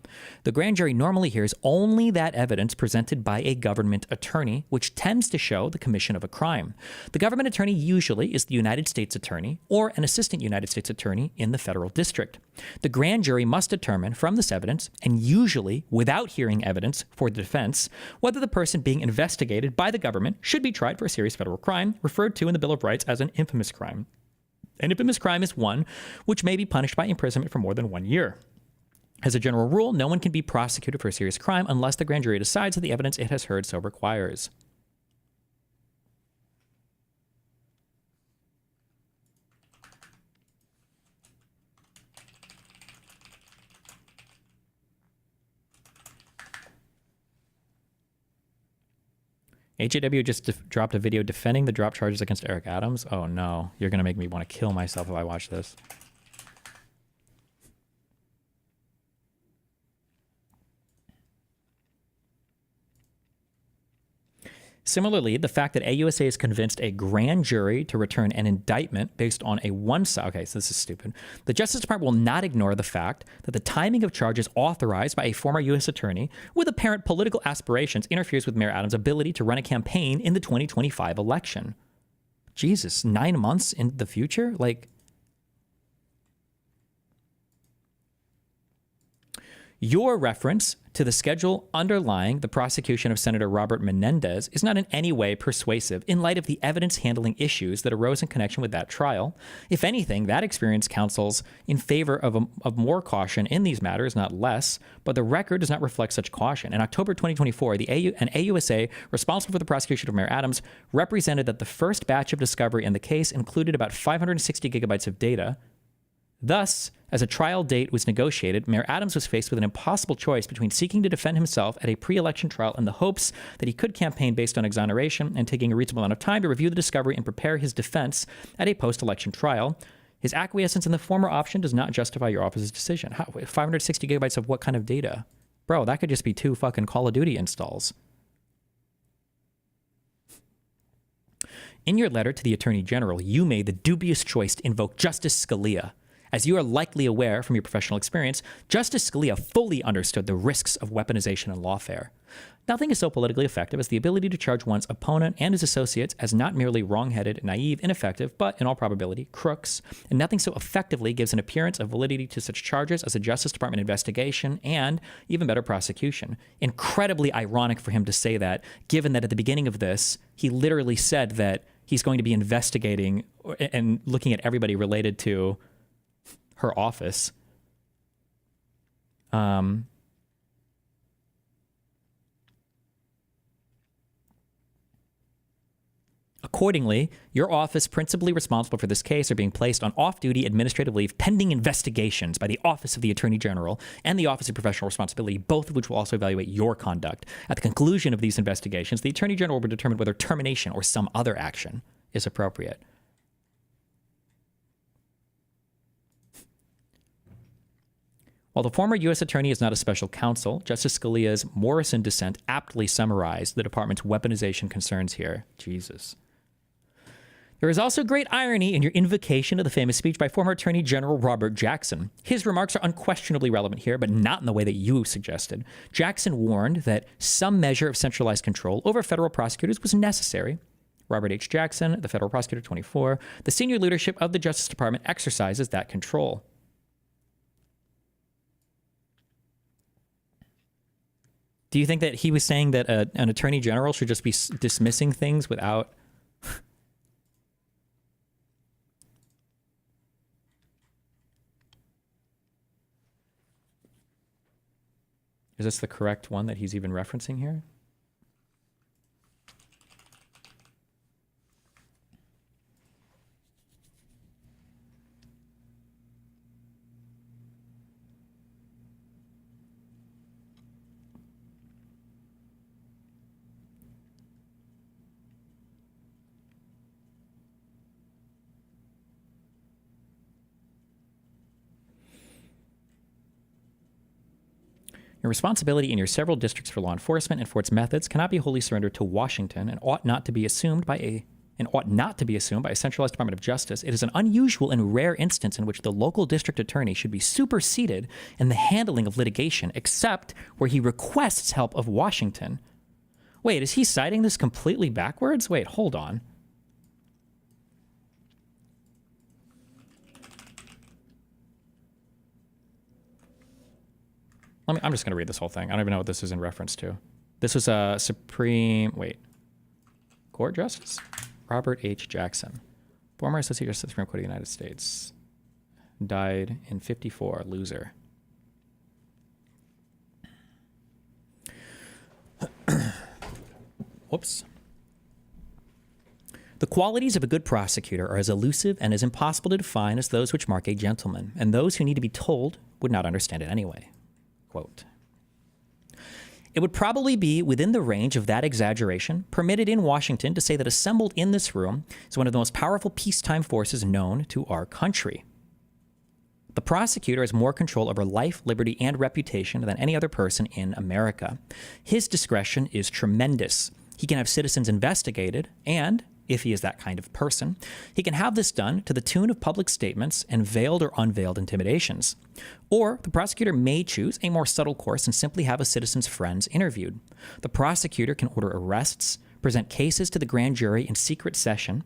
The grand jury normally hears only that evidence presented by a government attorney, which tends to show the commission of a crime. The government attorney usually is the United States attorney or an assistant United States attorney in the federal district. The grand jury must determine from this evidence, and usually without hearing evidence for the defense, whether the person being investigated by the government should be tried for a serious federal crime, referred to in the Bill of Rights as an infamous crime. An infamous crime is one which may be punished by imprisonment for more than 1 year. As a general rule, no one can be prosecuted for a serious crime unless the grand jury decides that the evidence it has heard so requires. AJW just dropped a video defending the drop charges against Eric Adams. Oh no, you're going to make me want to kill myself if I watch this. Similarly, the fact that AUSA has convinced a grand jury to return an indictment based on a one-side... Okay, so this is stupid. The Justice Department will not ignore the fact that the timing of charges authorized by a former U.S. attorney with apparent political aspirations interferes with Mayor Adams' ability to run a campaign in the 2025 election. Jesus, 9 months in the future? Like... Your reference to the schedule underlying the prosecution of Senator Robert Menendez is not in any way persuasive in light of the evidence handling issues that arose in connection with that trial. If anything, that experience counsels in favor of more caution in these matters, not less, but the record does not reflect such caution. In October 2024, an AUSA responsible for the prosecution of Mayor Adams represented that the first batch of discovery in the case included about 560 gigabytes of data. Thus, as a trial date was negotiated, Mayor Adams was faced with an impossible choice between seeking to defend himself at a pre-election trial in the hopes that he could campaign based on exoneration and taking a reasonable amount of time to review the discovery and prepare his defense at a post-election trial. His acquiescence in the former option does not justify your office's decision. 560 gigabytes of what kind of data? Bro, that could just be 2 fucking Call of Duty installs. In your letter to the Attorney General, you made the dubious choice to invoke Justice Scalia. As you are likely aware from your professional experience, Justice Scalia fully understood the risks of weaponization in lawfare. Nothing is so politically effective as the ability to charge one's opponent and his associates as not merely wrong-headed, naive, ineffective, but, in all probability, crooks. And nothing so effectively gives an appearance of validity to such charges as a Justice Department investigation and, even better, prosecution. Incredibly ironic for him to say that, given that at the beginning of this, he literally said that he's going to be investigating and looking at everybody related to her office. Accordingly, your office principally responsible for this case are being placed on off-duty administrative leave pending investigations by the Office of the Attorney General and the Office of Professional Responsibility, both of which will also evaluate your conduct. At the conclusion of these investigations, the Attorney General will determine whether termination or some other action is appropriate. While the former U.S. attorney is not a special counsel, Justice Scalia's Morrison dissent aptly summarized the department's weaponization concerns here. Jesus. There is also great irony in your invocation of the famous speech by former Attorney General Robert Jackson. His remarks are unquestionably relevant here, but not in the way that you suggested. Jackson warned that some measure of centralized control over federal prosecutors was necessary. Robert H. Jackson, the federal prosecutor 24, the senior leadership of the Justice Department exercises that control. Do you think that he was saying that an attorney general should just be dismissing things without... Is this the correct one that he's even referencing here? Your responsibility in your several districts for law enforcement and for its methods cannot be wholly surrendered to Washington and ought not to be assumed by a centralized Department of Justice. It is an unusual and rare instance in which the local district attorney should be superseded in the handling of litigation, except where he requests help of Washington. Wait, is he citing this completely backwards? Wait, hold on. I'm just going to read this whole thing. I don't even know what this is in reference to. This was a Court Justice? Robert H. Jackson, former Associate Justice of the Supreme Court of the United States. Died in 54, loser. Whoops. The qualities of a good prosecutor are as elusive and as impossible to define as those which mark a gentleman, and those who need to be told would not understand it anyway. Quote, it would probably be within the range of that exaggeration permitted in Washington to say that assembled in this room is one of the most powerful peacetime forces known to our country. The prosecutor has more control over life, liberty, and reputation than any other person in America. His discretion is tremendous. He can have citizens investigated and, if he is that kind of person, he can have this done to the tune of public statements and veiled or unveiled intimidations. Or the prosecutor may choose a more subtle course and simply have a citizen's friends interviewed. The prosecutor can order arrests, present cases to the grand jury in secret session,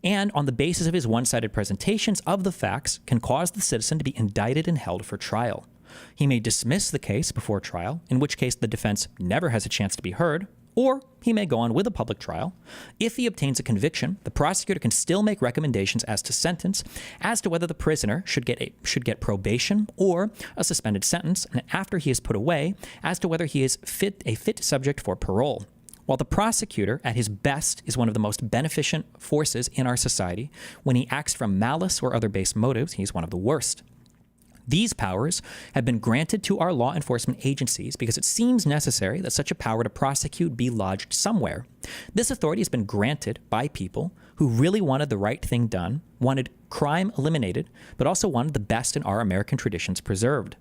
and on the basis of his one-sided presentations of the facts can cause the citizen to be indicted and held for trial. He may dismiss the case before trial, in which case the defense never has a chance to be heard, or he may go on with a public trial. If he obtains a conviction, the prosecutor can still make recommendations as to sentence, as to whether the prisoner should get probation or a suspended sentence, and after he is put away, as to whether he is a fit subject for parole. While the prosecutor, at his best, is one of the most beneficent forces in our society, when he acts from malice or other base motives, he's one of the worst. These powers have been granted to our law enforcement agencies because it seems necessary that such a power to prosecute be lodged somewhere. This authority has been granted by people who really wanted the right thing done, wanted crime eliminated, but also wanted the best in our American traditions preserved.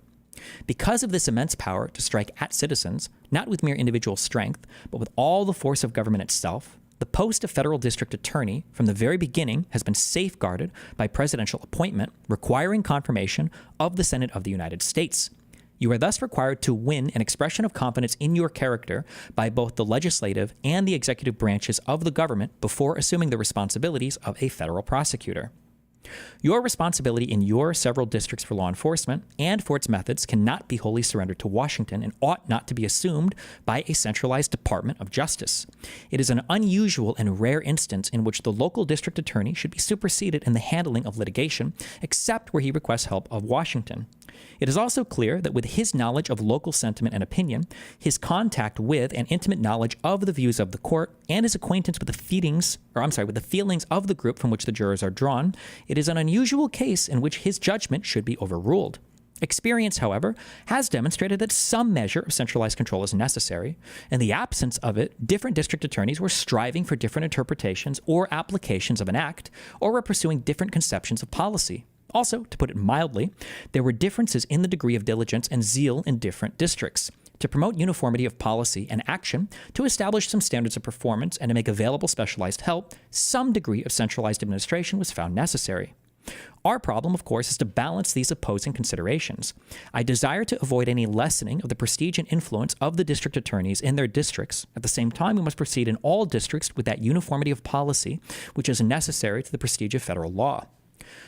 Because of this immense power to strike at citizens, not with mere individual strength, but with all the force of government itself, the post of federal district attorney from the very beginning has been safeguarded by presidential appointment, requiring confirmation of the Senate of the United States. You are thus required to win an expression of confidence in your character by both the legislative and the executive branches of the government before assuming the responsibilities of a federal prosecutor. Your responsibility in your several districts for law enforcement and for its methods cannot be wholly surrendered to Washington and ought not to be assumed by a centralized Department of Justice. It is an unusual and rare instance in which the local district attorney should be superseded in the handling of litigation, except where he requests help of Washington. It is also clear that with his knowledge of local sentiment and opinion, his contact with and intimate knowledge of the views of the court, and his acquaintance with the feelings of the group from which the jurors are drawn, it is an unusual case in which his judgment should be overruled. Experience, however, has demonstrated that some measure of centralized control is necessary. In the absence of it, different district attorneys were striving for different interpretations or applications of an act, or were pursuing different conceptions of policy. Also, to put it mildly, there were differences in the degree of diligence and zeal in different districts. To promote uniformity of policy and action, to establish some standards of performance, and to make available specialized help, some degree of centralized administration was found necessary. Our problem, of course, is to balance these opposing considerations. I desire to avoid any lessening of the prestige and influence of the district attorneys in their districts. At the same time, we must proceed in all districts with that uniformity of policy which is necessary to the prestige of federal law.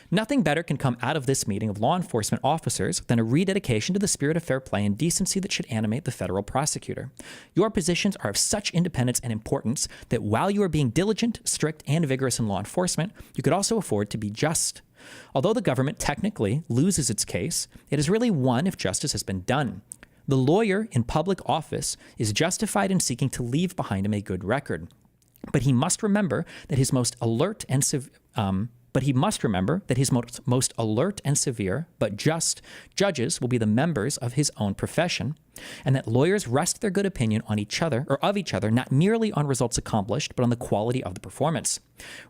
Nothing better can come out of this meeting of law enforcement officers than a rededication to the spirit of fair play and decency that should animate the federal prosecutor. Your positions are of such independence and importance that while you are being diligent, strict, and vigorous in law enforcement, you could also afford to be just. Although the government technically loses its case, it is really won if justice has been done. The lawyer in public office is justified in seeking to leave behind him a good record. But he must remember that his most alert and severe but just judges will be the members of his own profession, and that lawyers rest their good opinion on each other, or of each other, not merely on results accomplished, but on the quality of the performance.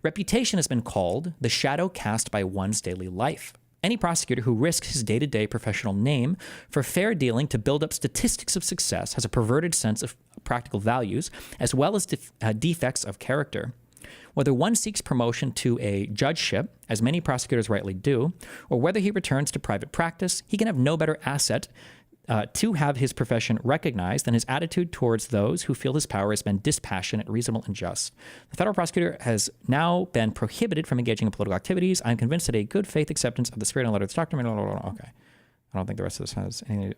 Reputation has been called the shadow cast by one's daily life. Any prosecutor who risks his day-to-day professional name for fair dealing to build up statistics of success has a perverted sense of practical values as well as defects of character. Whether one seeks promotion to a judgeship, as many prosecutors rightly do, or whether he returns to private practice, he can have no better asset to have his profession recognized than his attitude towards those who feel his power has been dispassionate, reasonable, and just. The federal prosecutor has now been prohibited from engaging in political activities. I'm convinced that a good faith acceptance of the spirit and letter of this document. Okay. I don't think the rest of this has anything.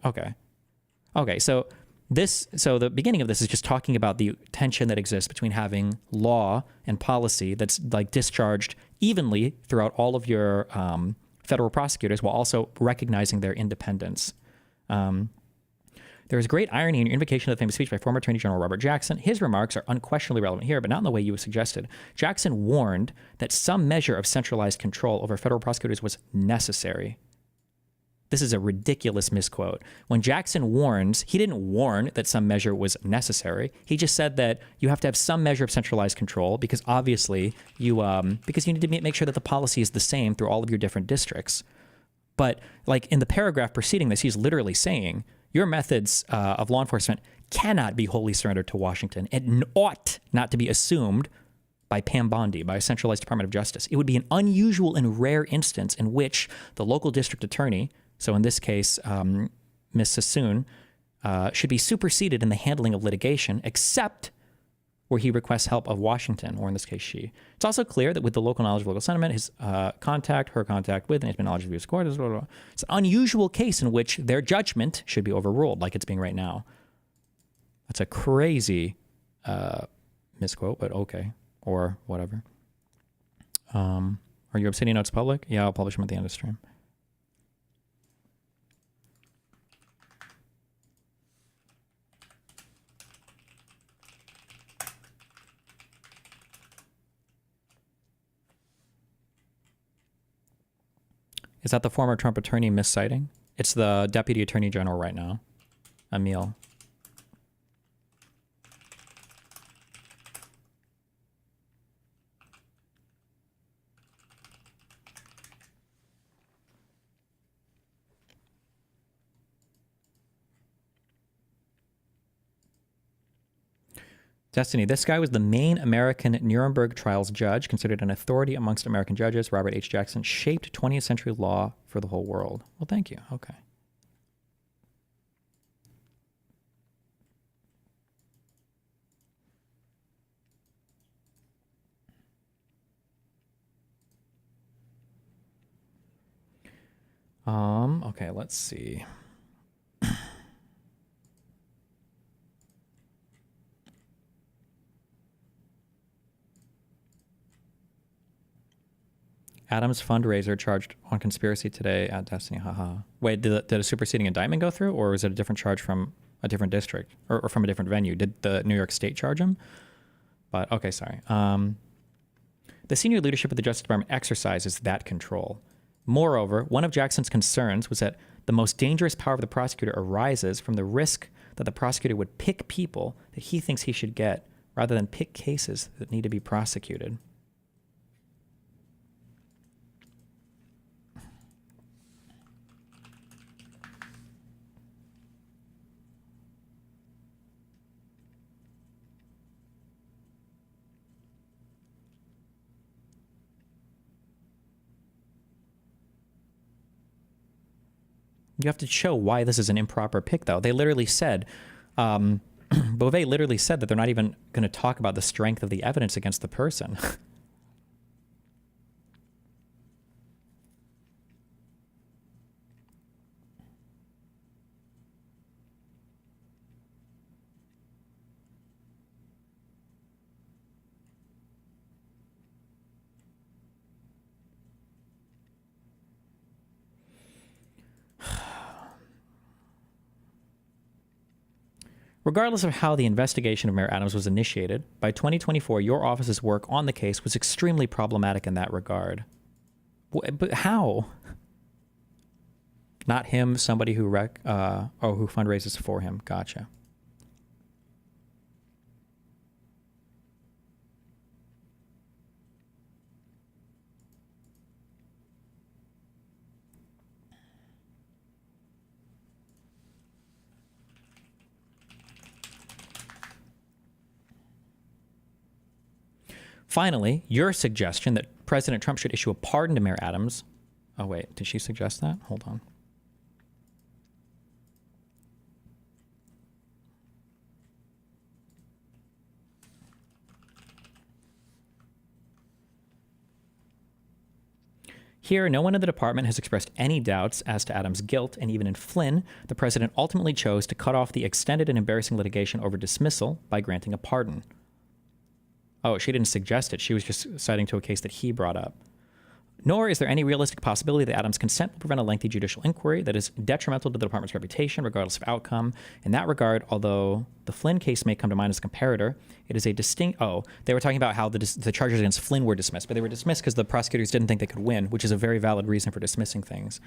Okay. So the beginning of this is just talking about the tension that exists between having law and policy that's like discharged evenly throughout all of your federal prosecutors while also recognizing their independence. There is great irony in your invocation of the famous speech by former Attorney General Robert Jackson. His remarks are unquestionably relevant here, but not in the way you suggested. Jackson warned that some measure of centralized control over federal prosecutors was necessary. This is a ridiculous misquote. When Jackson warns, he didn't warn that some measure was necessary. He just said that you have to have some measure of centralized control because obviously because you need to make sure that the policy is the same through all of your different districts. But like in the paragraph preceding this, he's literally saying your methods of law enforcement cannot be wholly surrendered to Washington. It ought not to be assumed by Pam Bondi, by a centralized Department of Justice. It would be an unusual and rare instance in which the local district attorney, so in this case, Ms. Sassoon, should be superseded in the handling of litigation, except where he requests help of Washington, or in this case, she. It's also clear that with the local knowledge of local sentiment, his her contact with, and his knowledge of the U.S. court, it's an unusual case in which their judgment should be overruled, like it's being right now. That's a crazy misquote, but okay, or whatever. Are your Obsidian notes public? Yeah, I'll publish them at the end of the stream. Is that the former Trump attorney misciting? It's the deputy attorney general right now, Emil. Destiny, this guy was the main American Nuremberg trials judge, considered an authority amongst American judges. Robert H. Jackson shaped 20th century law for the whole world. Well, thank you. Okay. Okay, let's see. Adams fundraiser charged on conspiracy today at Destiny. Haha. Wait, did a superseding indictment go through, or was it a different charge from a different district or from a different venue? Did the New York State charge him? But okay, sorry. The senior leadership of the Justice Department exercises that control. Moreover, one of Jackson's concerns was that the most dangerous power of the prosecutor arises from the risk that the prosecutor would pick people that he thinks he should get rather than pick cases that need to be prosecuted. You have to show why this is an improper pick, though. They literally said, Beauvais literally said that they're not even going to talk about the strength of the evidence against the person. Regardless of how the investigation of Mayor Adams was initiated, by 2024, your office's work on the case was extremely problematic in that regard. But how? Not him, somebody who who fundraises for him. Gotcha. Finally, your suggestion that President Trump should issue a pardon to Mayor Adams. Oh, wait, did she suggest that? Hold on. Here, no one in the department has expressed any doubts as to Adams' guilt, and even in Flynn, the president ultimately chose to cut off the extended and embarrassing litigation over dismissal by granting a pardon. Oh, she didn't suggest it. She was just citing to a case that he brought up. Nor is there any realistic possibility that Adams' consent will prevent a lengthy judicial inquiry that is detrimental to the department's reputation, regardless of outcome. In that regard, although the Flynn case may come to mind as a comparator, it is a distinct... Oh, they were talking about how the charges against Flynn were dismissed, but they were dismissed because the prosecutors didn't think they could win, which is a very valid reason for dismissing things,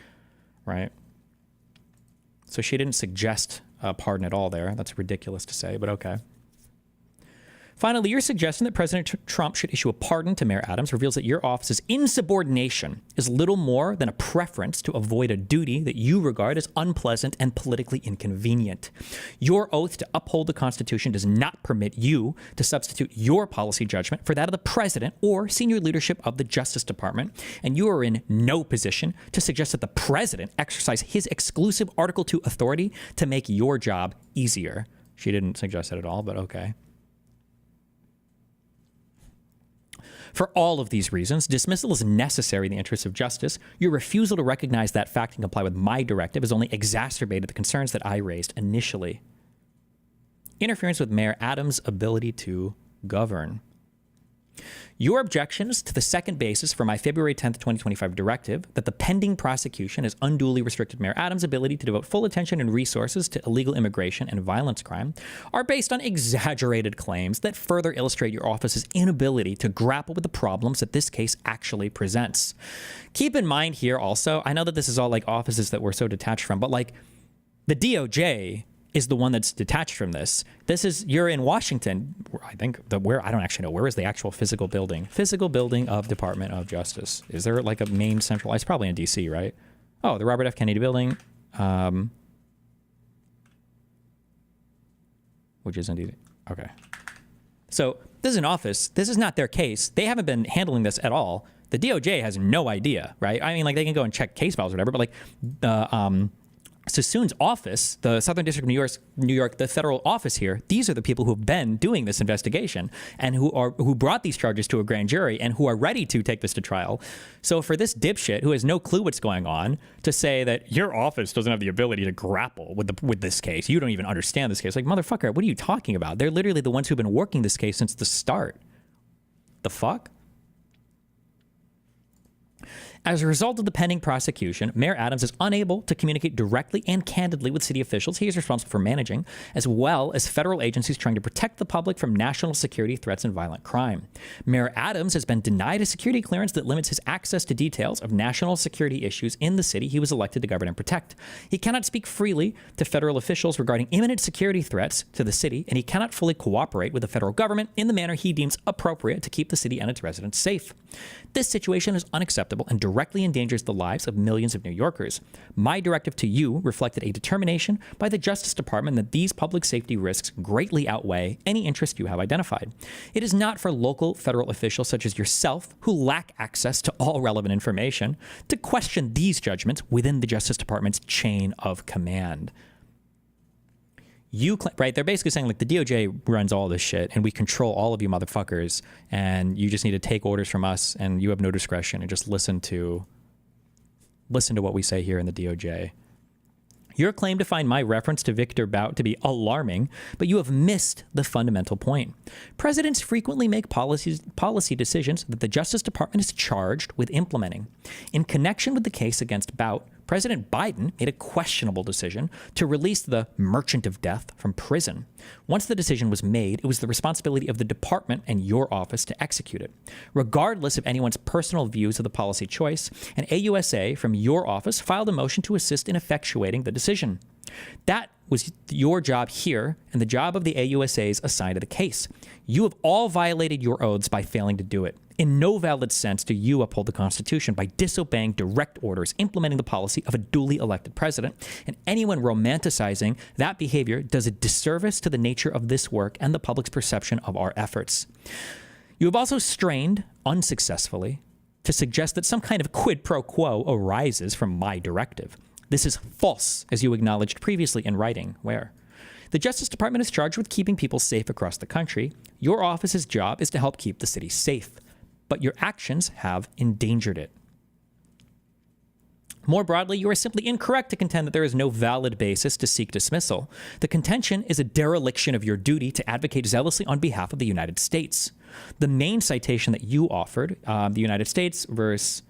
right? So she didn't suggest a pardon at all there. That's ridiculous to say, but okay. Finally, your suggestion that President Trump should issue a pardon to Mayor Adams reveals that your office's insubordination is little more than a preference to avoid a duty that you regard as unpleasant and politically inconvenient. Your oath to uphold the Constitution does not permit you to substitute your policy judgment for that of the president or senior leadership of the Justice Department, and you are in no position to suggest that the president exercise his exclusive Article 2 authority to make your job easier. She didn't suggest that at all, but okay. For all of these reasons, dismissal is necessary in the interests of justice. Your refusal to recognize that fact and comply with my directive has only exacerbated the concerns that I raised initially. Interference with Mayor Adams' ability to govern. Your objections to the second basis for my February 10th, 2025 directive that the pending prosecution has unduly restricted Mayor Adams' ability to devote full attention and resources to illegal immigration and violence crime are based on exaggerated claims that further illustrate your office's inability to grapple with the problems that this case actually presents. Keep in mind here also, I know that this is all like offices that we're so detached from, but like the DOJ is the one that's detached from this. This is, you're in Washington, I think, I don't actually know, where is the actual physical building? Physical building of Department of Justice. Is there like a main centralized, probably in DC, right? Oh, the Robert F. Kennedy building, which is in DC. Okay. So this is an office. This is not their case. They haven't been handling this at all. The DOJ has no idea, right? I mean, like they can go and check case files or whatever, but like the, Sassoon's office, the Southern District of New York, the federal office here, these are the people who have been doing this investigation and who brought these charges to a grand jury and who are ready to take this to trial. So for this dipshit who has no clue what's going on to say that your office doesn't have the ability to grapple with this case, you don't even understand this case. Like, motherfucker, what are you talking about? They're literally the ones who've been working this case since the start. The fuck? As a result of the pending prosecution, Mayor Adams is unable to communicate directly and candidly with city officials he is responsible for managing, as well as federal agencies trying to protect the public from national security threats and violent crime. Mayor Adams has been denied a security clearance that limits his access to details of national security issues in the city he was elected to govern and protect. He cannot speak freely to federal officials regarding imminent security threats to the city, and he cannot fully cooperate with the federal government in the manner he deems appropriate to keep the city and its residents safe. This situation is unacceptable and directly endangers the lives of millions of New Yorkers. My directive to you reflected a determination by the Justice Department that these public safety risks greatly outweigh any interest you have identified. It is not for local federal officials such as yourself, who lack access to all relevant information, to question these judgments within the Justice Department's chain of command. Right? They're basically saying like the DOJ runs all this shit and we control all of you motherfuckers, and you just need to take orders from us and you have no discretion and just listen to what we say here in the DOJ. Your claim to find my reference to Victor Bout to be alarming, but you have missed the fundamental point. Presidents frequently make policy decisions that the Justice Department is charged with implementing. In connection with the case against Bout, President Biden made a questionable decision to release the merchant of death from prison. Once the decision was made, it was the responsibility of the department and your office to execute it. Regardless of anyone's personal views of the policy choice, an AUSA from your office filed a motion to assist in effectuating the decision. That was your job here and the job of the AUSAs assigned to the case. You have all violated your oaths by failing to do it. In no valid sense do you uphold the Constitution by disobeying direct orders implementing the policy of a duly elected president, and anyone romanticizing that behavior does a disservice to the nature of this work and the public's perception of our efforts. You have also strained, unsuccessfully, to suggest that some kind of quid pro quo arises from my directive. This is false, as you acknowledged previously in writing, where the Justice Department is charged with keeping people safe across the country. Your office's job is to help keep the city safe, but your actions have endangered it. More broadly, you are simply incorrect to contend that there is no valid basis to seek dismissal. The contention is a dereliction of your duty to advocate zealously on behalf of the United States. The main citation that you offered, the United States versus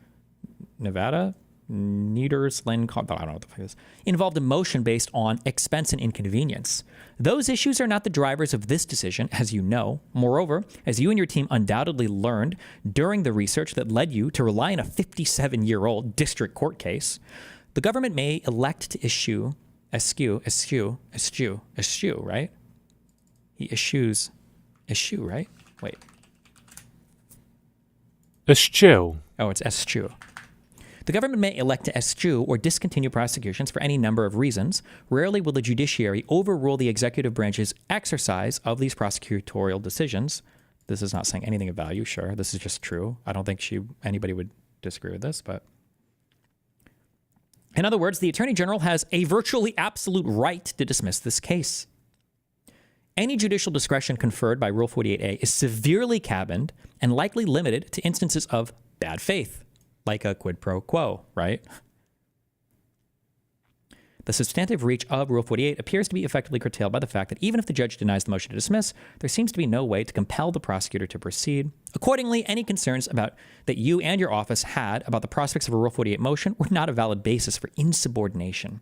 Nevada, Needers, Lynn, I don't know what the fuck it is, involved a motion based on expense and inconvenience. Those issues are not the drivers of this decision, as you know. Moreover, as you and your team undoubtedly learned during the research that led you to rely on a 57-year-old district court case, the government may elect to eschew, right? He eschews, right? Wait. Eschew. Oh, it's eschew. The government may elect to eschew or discontinue prosecutions for any number of reasons. Rarely will the judiciary overrule the executive branch's exercise of these prosecutorial decisions. This is not saying anything of value, sure. This is just true. I don't think anybody would disagree with this, but... In other words, the Attorney General has a virtually absolute right to dismiss this case. Any judicial discretion conferred by Rule 48A is severely cabined and likely limited to instances of bad faith, like a quid pro quo, right? The substantive reach of Rule 48 appears to be effectively curtailed by the fact that even if the judge denies the motion to dismiss, there seems to be no way to compel the prosecutor to proceed. Accordingly, any concerns that you and your office had about the prospects of a Rule 48 motion were not a valid basis for insubordination.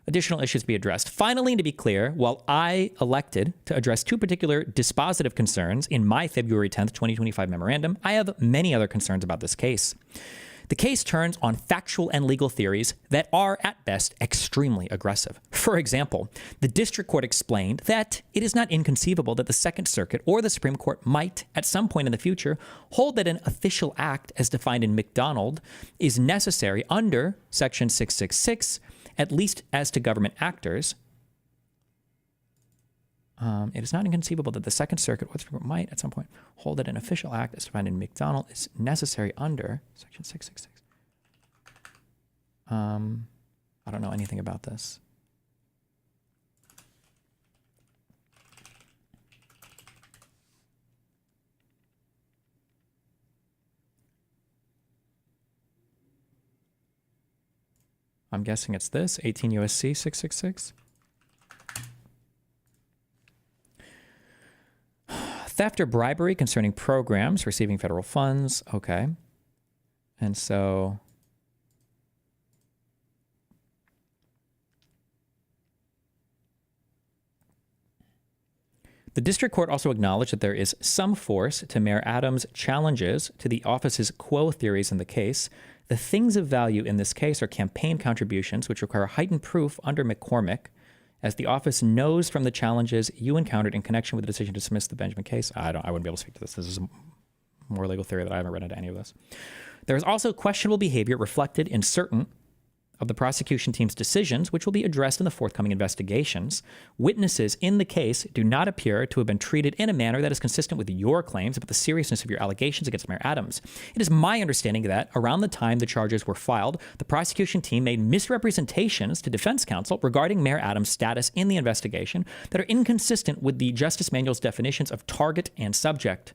Additional issues to be addressed. Finally, to be clear, while I elected to address two particular dispositive concerns in my February 10th, 2025 memorandum, I have many other concerns about this case. The case turns on factual and legal theories that are, at best, extremely aggressive. For example, the district court explained that it is not inconceivable that the Second Circuit or the Supreme Court might, at some point in the future, hold that an official act as defined in McDonald is necessary under Section 666, at least as to government actors. It is not inconceivable that the Second Circuit or the Supreme Court might, at some point, hold that an official act as defined in McDonald is necessary under Section 666. I don't know anything about this. I'm guessing it's this, 18 U.S.C. 666. Theft or bribery concerning programs receiving federal funds. Okay. And so... The district court also acknowledged that there is some force to Mayor Adams' challenges to the office's quo theories in the case. The things of value in this case are campaign contributions, which require heightened proof under McCormick, as the office knows from the challenges you encountered in connection with the decision to dismiss the Benjamin case. I wouldn't be able to speak to this. This is more legal theory that I haven't read into any of this. There is also questionable behavior reflected in certain of the prosecution team's decisions, which will be addressed in the forthcoming investigations. Witnesses in the case do not appear to have been treated in a manner that is consistent with your claims about the seriousness of your allegations against Mayor Adams. It is my understanding that around the time the charges were filed, the prosecution team made misrepresentations to defense counsel regarding Mayor Adams' status in the investigation that are inconsistent with the Justice Manual's definitions of target and subject.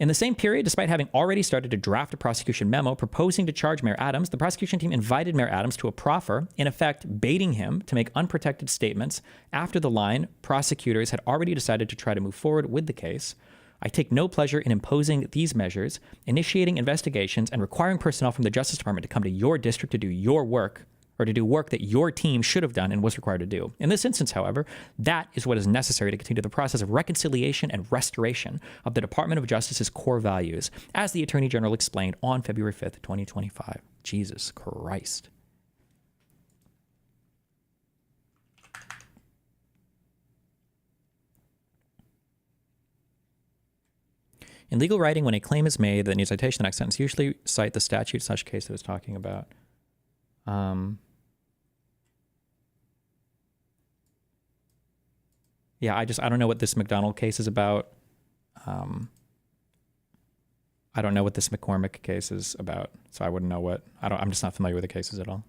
In the same period, despite having already started to draft a prosecution memo proposing to charge Mayor Adams, the prosecution team invited Mayor Adams to a proffer, in effect baiting him to make unprotected statements after the line prosecutors had already decided to try to move forward with the case. I take no pleasure in imposing these measures, initiating investigations, and requiring personnel from the Justice Department to come to your district to do your work, or to do work that your team should have done and was required to do. In this instance, however, that is what is necessary to continue the process of reconciliation and restoration of the Department of Justice's core values, as the Attorney General explained on February 5th, 2025. Jesus Christ. In legal writing, when a claim is made, the new citation, the next sentence usually cite the statute / case that it's talking about. Yeah, I don't know what this McDonald case is about. I don't know what this McCormick case is about, so I wouldn't know what. I'm just not familiar with the cases at all.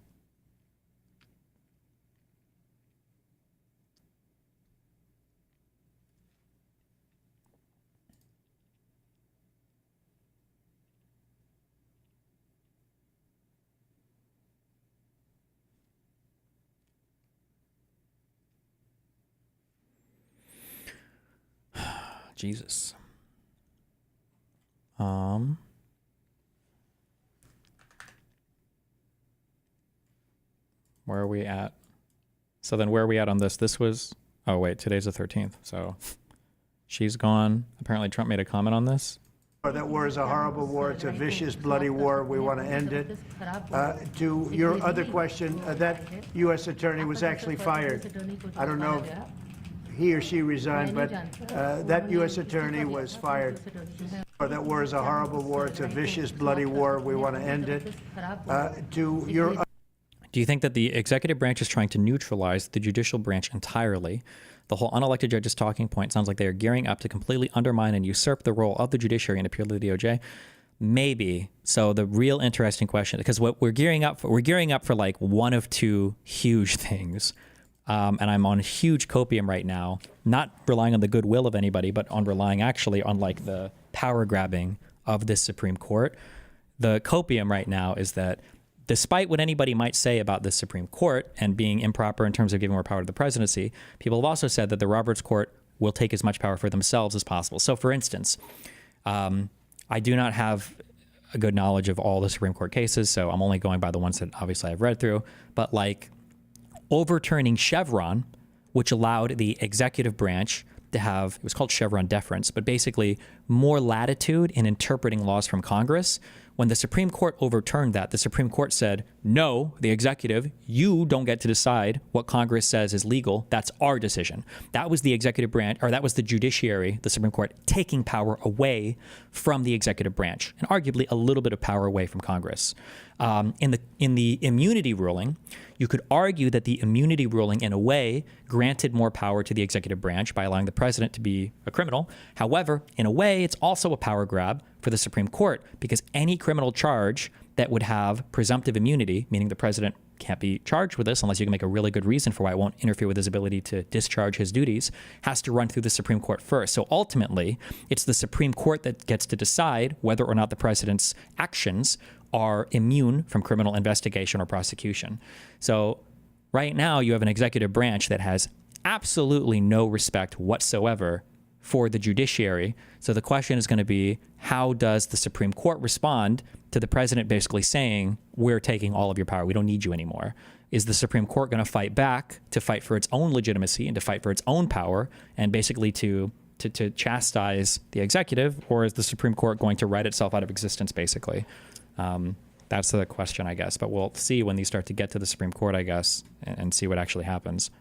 Jesus. Where are we at? So then where are we at on this? This was, oh wait, today's the 13th. So she's gone. Apparently Trump made a comment on this. That war is a horrible war. It's a vicious, bloody war. We want to end it. To your other question, that U.S. attorney was actually fired. I don't know if he or she resigned, but that U.S. attorney was fired. That war is a horrible war. It's a vicious, bloody war. We want to end it. Do you think that the executive branch is trying to neutralize the judicial branch entirely? The whole unelected judges talking point sounds like they are gearing up to completely undermine and usurp the role of the judiciary and appeal to the DOJ. Maybe. So the real interesting question, because what we're gearing up for like one of two huge things. And I'm on huge copium right now, not relying on the goodwill of anybody, but on relying actually on like the power grabbing of this Supreme Court. The copium right now is that despite what anybody might say about the Supreme Court and being improper in terms of giving more power to the presidency, people have also said that the Roberts Court will take as much power for themselves as possible. So for instance, I do not have a good knowledge of all the Supreme Court cases, so I'm only going by the ones that obviously I've read through, but like overturning Chevron, which allowed the executive branch to have, it was called Chevron deference, but basically more latitude in interpreting laws from Congress. When the Supreme Court overturned that, the Supreme Court said, no, the executive, you don't get to decide what Congress says is legal. That's our decision. That was the executive branch, or that was the judiciary, the Supreme Court, taking power away from the executive branch and arguably a little bit of power away from Congress. In the immunity ruling, you could argue that the immunity ruling, in a way, granted more power to the executive branch by allowing the president to be a criminal. However, in a way, it's also a power grab for the Supreme Court, because any criminal charge that would have presumptive immunity, meaning the president can't be charged with this unless you can make a really good reason for why it won't interfere with his ability to discharge his duties, has to run through the Supreme Court first. So ultimately, it's the Supreme Court that gets to decide whether or not the president's actions are immune from criminal investigation or prosecution. So right now, you have an executive branch that has absolutely no respect whatsoever for the judiciary. So the question is going to be, how does the Supreme Court respond to the president basically saying, we're taking all of your power, we don't need you anymore? Is the Supreme Court going to fight back, to fight for its own legitimacy and to fight for its own power, and basically to chastise the executive? Or is the Supreme Court going to write itself out of existence, basically? That's the question, I guess. But we'll see when these start to get to the Supreme Court, I guess, and see what actually happens.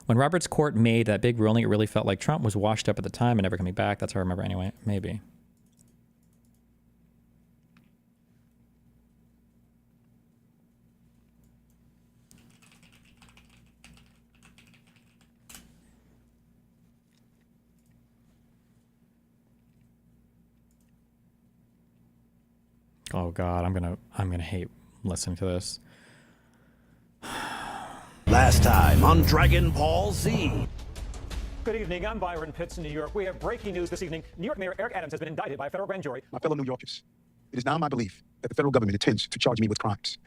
When Roberts' court made that big ruling, it really felt like Trump was washed up at the time and never coming back. That's how I remember anyway. Maybe. Oh God, I'm gonna hate listening to this. Last time on Dragon Ball Z. Good evening. I'm Byron Pitts in New York. We have breaking news this evening. New York Mayor Eric Adams has been indicted by a federal grand jury. My fellow New Yorkers, it is now my belief that the federal government intends to charge me with crimes.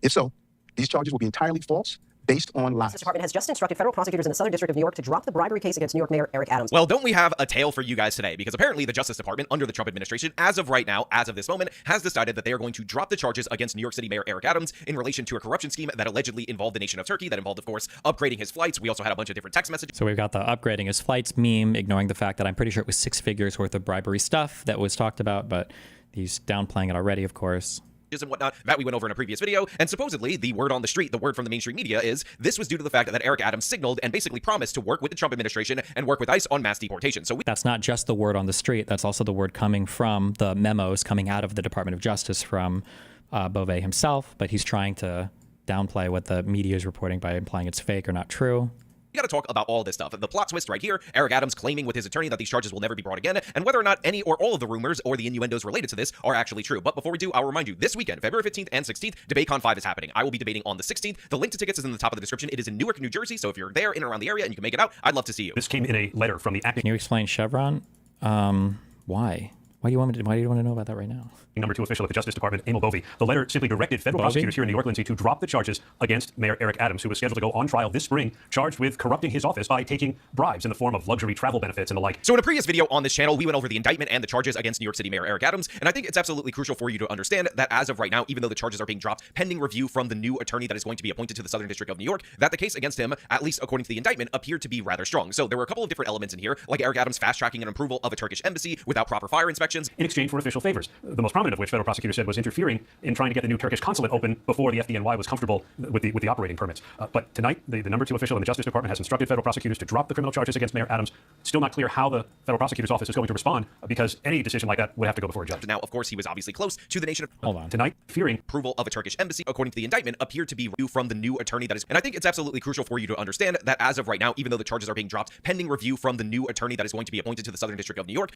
If so, these charges will be entirely false, based on lies. The Department has just instructed federal prosecutors in the Southern District of New York to drop the bribery case against New York Mayor Eric Adams. Well, don't we have a tale for you guys today? Because apparently the Justice Department, under the Trump administration, as of right now, as of this moment, has decided that they are going to drop the charges against New York City Mayor Eric Adams in relation to a corruption scheme that allegedly involved the nation of Turkey, that involved, of course, upgrading his flights. We also had a bunch of different text messages. So we've got the upgrading his flights meme, ignoring the fact that I'm pretty sure it was 6 figures worth of bribery stuff that was talked about, but he's downplaying it already, of course. And whatnot that we went over in a previous video, and supposedly the word on the street, the word from the mainstream media, is this was due to the fact that Eric Adams signaled and basically promised to work with the Trump administration and work with ICE on mass deportation. So that's not just the word on the street, that's also the word coming from the memos coming out of the Department of Justice from Beauvais himself, but he's trying to downplay what the media is reporting by implying it's fake or not true. We got to talk about all this stuff. The plot twist right here, Eric Adams claiming with his attorney that these charges will never be brought again, and whether or not any or all of the rumors or the innuendos related to this are actually true. But before we do, I'll remind you, this weekend, February 15th and 16th, DebateCon 5 is happening. I will be debating on the 16th. The link to tickets is in the top of the description. It is in Newark, New Jersey, so if you're there in and around the area and you can make it out, I'd love to see you. This came in a letter from the acting Can you explain Chevron? Why? Why do you want to know about that right now? number 2 official at the Justice Department, Emil Bovey. The letter simply directed federal prosecutors here in New York, Lindsay, to drop the charges against Mayor Eric Adams, who was scheduled to go on trial this spring, charged with corrupting his office by taking bribes in the form of luxury travel benefits and the like. So in a previous video on this channel, we went over the indictment and the charges against New York City Mayor Eric Adams, and I think it's absolutely crucial for you to understand that as of right now, even though the charges are being dropped pending review from the new attorney that is going to be appointed to the Southern District of New York, that the case against him, at least according to the indictment, appeared to be rather strong. So there were a couple of different elements in here, like Eric Adams fast-tracking an approval of a Turkish embassy without proper fire inspections, in exchange for official favors. The most prominent of which federal prosecutors said was interfering in trying to get the new Turkish consulate open before the FDNY was comfortable with the operating permits. But tonight, the number 2 official in the Justice Department has instructed federal prosecutors to drop the criminal charges against Mayor Adams. Still not clear how the federal prosecutor's office is going to respond, because any decision like that would have to go before a judge. Now, of course, he was obviously close to the nation of... Hold on. Tonight, fearing approval of a Turkish embassy, according to the indictment, appeared to be review from the new attorney that is... And I think it's absolutely crucial for you to understand that as of right now, even though the charges are being dropped pending review from the new attorney that is going to be appointed to the Southern District of New York,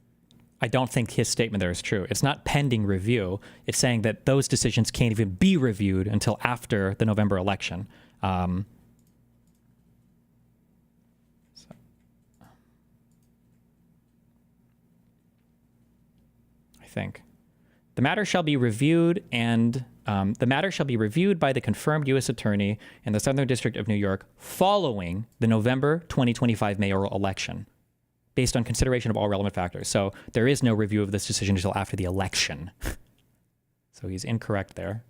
I don't think his statement there is true. It's not pending review. It's saying that those decisions can't even be reviewed until after the November election. I think the matter shall be reviewed and the matter shall be reviewed by the confirmed U.S. Attorney in the Southern District of New York following the November 2025 mayoral election, based on consideration of all relevant factors. So there is no review of this decision until after the election. So he's incorrect there.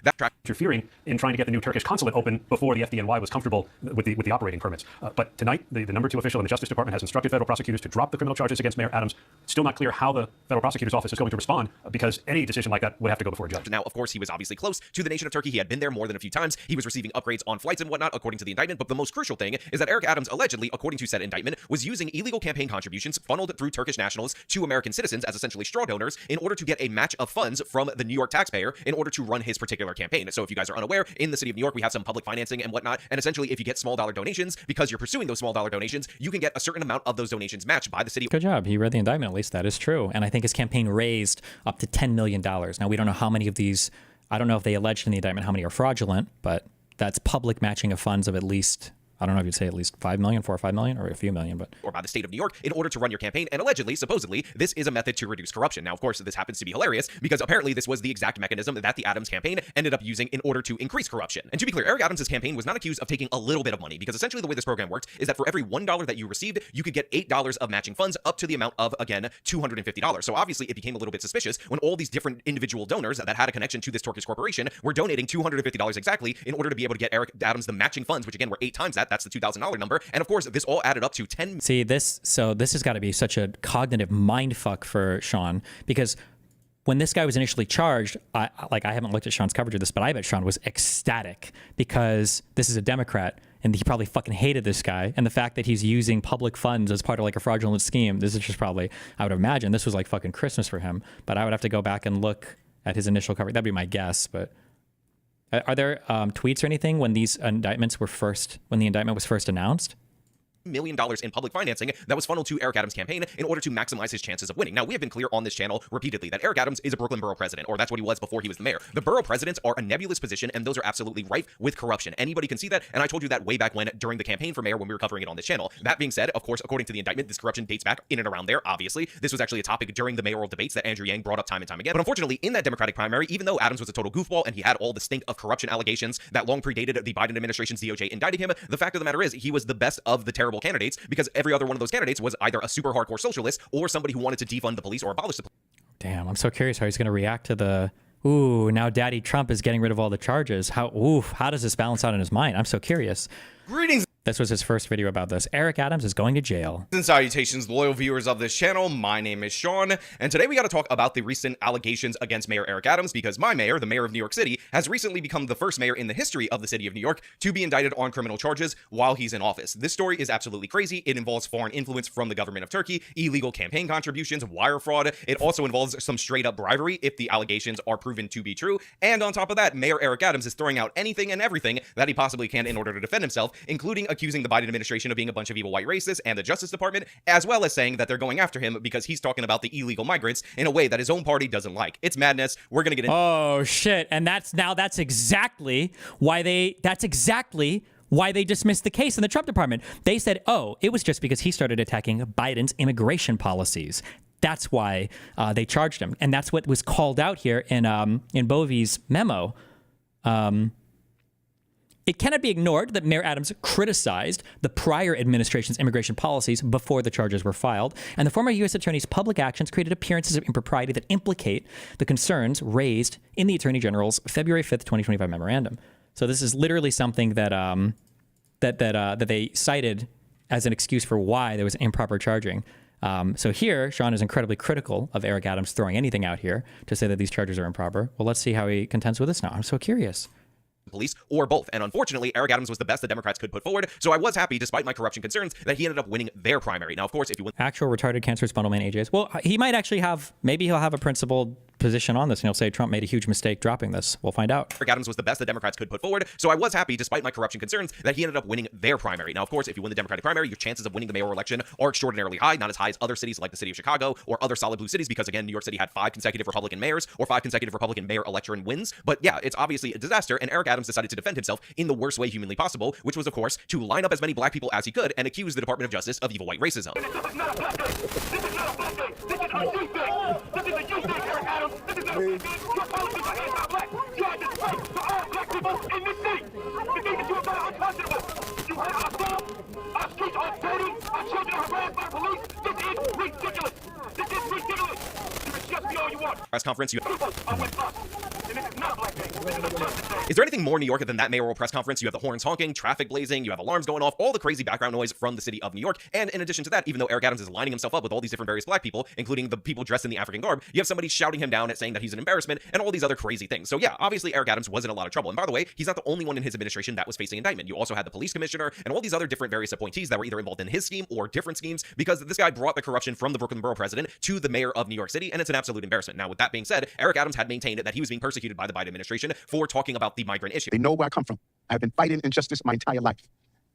that track interfering in trying to get the new Turkish consulate open before the FDNY was comfortable with the operating permits. But tonight, the number 2 official in the Justice Department has instructed federal prosecutors to drop the criminal charges against Mayor Adams. Still not clear how the federal prosecutor's office is going to respond, because any decision like that would have to go before a judge. Now, of course, he was obviously close to the nation of Turkey. He had been there more than a few times. He was receiving upgrades on flights and whatnot, according to the indictment. But the most crucial thing is that Eric Adams, allegedly, according to said indictment, was using illegal campaign contributions funneled through Turkish nationals to American citizens as essentially straw donors in order to get a match of funds from the New York taxpayer in order to run his particular campaign. So if you guys are unaware, in the city of New York, we have some public financing and whatnot. And essentially, if you get small dollar donations, because you're pursuing those small dollar donations, you can get a certain amount of those donations matched by the city. Good job. He read the indictment. At least that is true. And I think his campaign raised up to $10 million. Now, we don't know how many of these, I don't know if they alleged in the indictment how many are fraudulent, but that's public matching of funds of at least, I don't know if you'd say at least 5 million, 4 or 5 million, or a few million, but... Or by the state of New York in order to run your campaign. And allegedly, supposedly, this is a method to reduce corruption. Now, of course, this happens to be hilarious because apparently this was the exact mechanism that the Adams campaign ended up using in order to increase corruption. And to be clear, Eric Adams' campaign was not accused of taking a little bit of money, because essentially the way this program worked is that for every $1 that you received, you could get $8 of matching funds up to the amount of, again, $250. So obviously it became a little bit suspicious when all these different individual donors that had a connection to this Turkish corporation were donating $250 exactly in order to be able to get Eric Adams the matching funds, which again were 8 times that. That's the $2,000 number. And of course, this all added up to 10. See, this has got to be such a cognitive mindfuck for Sean, because when this guy was initially charged, I haven't looked at Sean's coverage of this, but I bet Sean was ecstatic because this is a Democrat and he probably fucking hated this guy. And the fact that he's using public funds as part of like a fraudulent scheme, this is just probably, I would imagine this was like fucking Christmas for him. But I would have to go back and look at his initial coverage. That'd be my guess, but... Are there tweets or anything when these indictments were when the indictment was first announced? $1 million in public financing that was funneled to Eric Adams' campaign in order to maximize his chances of winning. Now, we have been clear on this channel repeatedly that Eric Adams is a Brooklyn borough president, or that's what he was before he was the mayor. The borough presidents are a nebulous position, and those are absolutely rife with corruption. Anybody can see that, and I told you that way back when, during the campaign for mayor, when we were covering it on this channel. That being said, of course, according to the indictment, this corruption dates back in and around there, obviously. This was actually a topic during the mayoral debates that Andrew Yang brought up time and time again. But unfortunately, in that Democratic primary, even though Adams was a total goofball and he had all the stink of corruption allegations that long predated the Biden administration's DOJ indicting him, the fact of the matter is he was the best of the terrible candidates, because every other one of those candidates was either a super hardcore socialist or somebody who wanted to defund the police or abolish the police. Damn, I'm so curious how he's going to react to the, now Daddy Trump is getting rid of all the charges. How does this balance out in his mind? I'm so curious. Greetings. This was his first video about this. Eric Adams is going to jail. And salutations, loyal viewers of this channel. My name is Sean, and today we got to talk about the recent allegations against Mayor Eric Adams, because my mayor, the mayor of New York City, has recently become the first mayor in the history of the city of New York to be indicted on criminal charges while he's in office. This story is absolutely crazy. It involves foreign influence from the government of Turkey, illegal campaign contributions, wire fraud. It also involves some straight up bribery if the allegations are proven to be true. And on top of that, Mayor Eric Adams is throwing out anything and everything that he possibly can in order to defend himself, including accusing the Biden administration of being a bunch of evil white racists and the Justice Department, as well as saying that they're going after him because he's talking about the illegal migrants in a way that his own party doesn't like. It's madness. We're going to get into Oh shit. And that's exactly why they dismissed the case in the Trump department. They said, "Oh, it was just because he started attacking Biden's immigration policies. That's why they charged him." And that's what was called out here in Bovey's memo. It cannot be ignored that Mayor Adams criticized the prior administration's immigration policies before the charges were filed, and the former U.S. attorney's public actions created appearances of impropriety that implicate the concerns raised in the Attorney General's February 5th, 2025 memorandum. So this is literally something that that they cited as an excuse for why there was improper charging. So here, Sean is incredibly critical of Eric Adams throwing anything out here to say that these charges are improper. Well, let's see how he contends with this now. I'm so curious. Police or both. And unfortunately, Eric Adams was the best the Democrats could put forward. So I was happy, despite my corruption concerns, that he ended up winning their primary. Now, of course, if you win actual retarded cancerous bundle man AJs, well, he might actually have, maybe he'll have a principled position on this and he'll say Trump made a huge mistake dropping this. We'll find out. Eric Adams was the best the Democrats could put forward. So I was happy, despite my corruption concerns, that he ended up winning their primary. Now, of course, if you win the Democratic primary, your chances of winning the mayoral election are extraordinarily high, not as high as other cities like the city of Chicago or other solid blue cities, because again, New York City had 5 consecutive Republican mayors or 5 consecutive Republican mayor election wins. But yeah, it's obviously a disaster, and Eric Adams decided to defend himself in the worst way humanly possible, which was, of course, to line up as many black people as he could and accuse the Department of Justice of evil white racism. This is not a black thing. This is not a black thing. This is a you thing. This is a you thing, Eric Adams. This is a your policies are anti-black. You are disgrace to all black people in this city. The thing that you have done are unconscionable. You hurt our schools, our streets are dirty, our children are harassed by police. This is ridiculous. This is ridiculous. You can just be all you want. Press conference. People are with us. And this is not a black thing. This is a justice thing. Is there anything more New York than that mayoral press conference? You have the horns honking, traffic blazing, you have alarms going off, all the crazy background noise from the city of New York. And in addition to that, even though Eric Adams is lining himself up with all these different various black people, including the people dressed in the African garb, you have somebody shouting him down at saying that he's an embarrassment and all these other crazy things. So yeah, obviously Eric Adams was in a lot of trouble. And by the way, he's not the only one in his administration that was facing indictment. You also had the police commissioner and all these other different various appointees that were either involved in his scheme or different schemes, because this guy brought the corruption from the Brooklyn borough president to the mayor of New York City, and it's an absolute embarrassment. Now, with that being said, Eric Adams had maintained that he was being persecuted by the Biden administration for talking about the migrant issue. They know where I come from. I've been fighting injustice my entire life.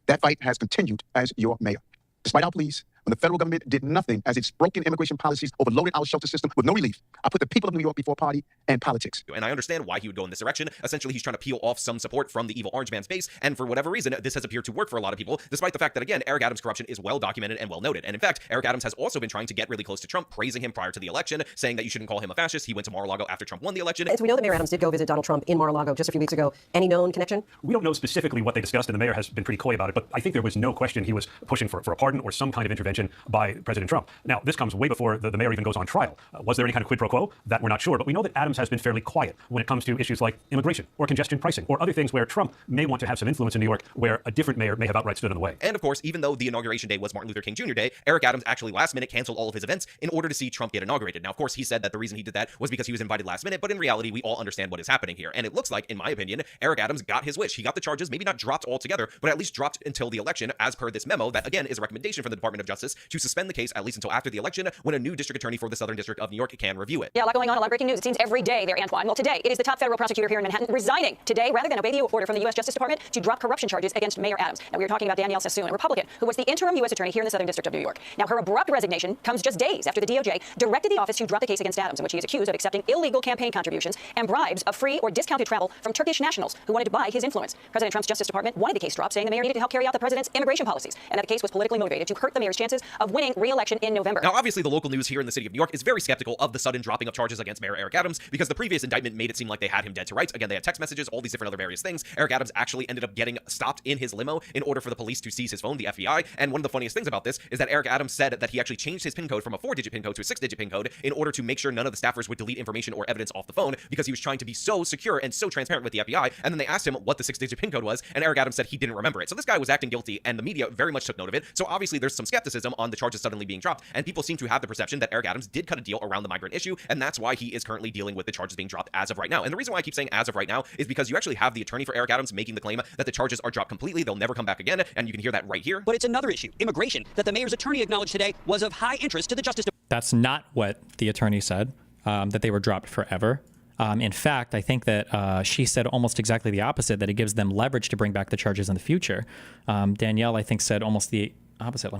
That fight has continued as your mayor. Despite our pleas, when the federal government did nothing as its broken immigration policies overloaded our shelter system with no relief, I put the people of New York before party and politics. And I understand why he would go in this direction. Essentially, he's trying to peel off some support from the evil orange man's base, and for whatever reason, this has appeared to work for a lot of people, despite the fact that, again, Eric Adams' corruption is well documented and well noted. And in fact, Eric Adams has also been trying to get really close to Trump, praising him prior to the election, saying that you shouldn't call him a fascist. He went to Mar-a-Lago after Trump won the election. And so we know that Mayor Adams did go visit Donald Trump in Mar-a-Lago just a few weeks ago. Any known connection? We don't know specifically what they discussed, and the mayor has been pretty coy about it, but I think there was no question he was pushing for a pardon or some kind of intervention by President Trump. Now, this comes way before the mayor even goes on trial. Was there any kind of quid pro quo? That we're not sure, but we know that Adams has been fairly quiet when it comes to issues like immigration or congestion pricing or other things where Trump may want to have some influence in New York where a different mayor may have outright stood in the way. And of course, even though the inauguration day was Martin Luther King Jr. Day, Eric Adams actually last minute canceled all of his events in order to see Trump get inaugurated. Now, of course, he said that the reason he did that was because he was invited last minute, but in reality, we all understand what is happening here. And it looks like, in my opinion, Eric Adams got his wish. He got the charges, maybe not dropped altogether, but at least dropped until the election, as per this memo that, again, is a recommendation from the Department of Justice to suspend the case at least until after the election, when a new district attorney for the Southern District of New York can review it. Yeah, a lot going on, a lot of breaking news. It seems every day there, Antoine. Well, today, it is the top federal prosecutor here in Manhattan resigning today rather than obey the order from the U.S. Justice Department to drop corruption charges against Mayor Adams. Now, we were talking about Danielle Sassoon, a Republican, who was the interim U.S. attorney here in the Southern District of New York. Now, her abrupt resignation comes just days after the DOJ directed the office to drop the case against Adams, in which he is accused of accepting illegal campaign contributions and bribes of free or discounted travel from Turkish nationals who wanted to buy his influence. President Trump's Justice Department wanted the case dropped, saying the mayor needed to help carry out the president's immigration policies, and that the case was politically motivated to hurt the mayor's chances chances of winning re-election in November. Now, obviously, the local news here in the city of New York is very skeptical of the sudden dropping of charges against Mayor Eric Adams because the previous indictment made it seem like they had him dead to rights. Again, they had text messages, all these different other various things. Eric Adams actually ended up getting stopped in his limo in order for the police to seize his phone, the FBI. And one of the funniest things about this is that Eric Adams said that he actually changed his PIN code from a 4-digit PIN code to a 6-digit PIN code in order to make sure none of the staffers would delete information or evidence off the phone because he was trying to be so secure and so transparent with the FBI. And then they asked him what the 6-digit PIN code was, and Eric Adams said he didn't remember it. So this guy was acting guilty, and the media very much took note of it. So obviously there's some skepticism on the charges suddenly being dropped, and people seem to have the perception that Eric Adams did cut a deal around the migrant issue, and that's why he is currently dealing with the charges being dropped as of right now. And the reason why I keep saying as of right now is because you actually have the attorney for Eric Adams making the claim that the charges are dropped completely, they'll never come back again, and you can hear that right here. But it's another issue, immigration, that the mayor's attorney acknowledged today was of high interest to the Justice Department. That's not what the attorney said, that they were dropped forever. In fact, I think that she said almost exactly the opposite, that it gives them leverage to bring back the charges in the future. Danielle, I think, said almost the opposite.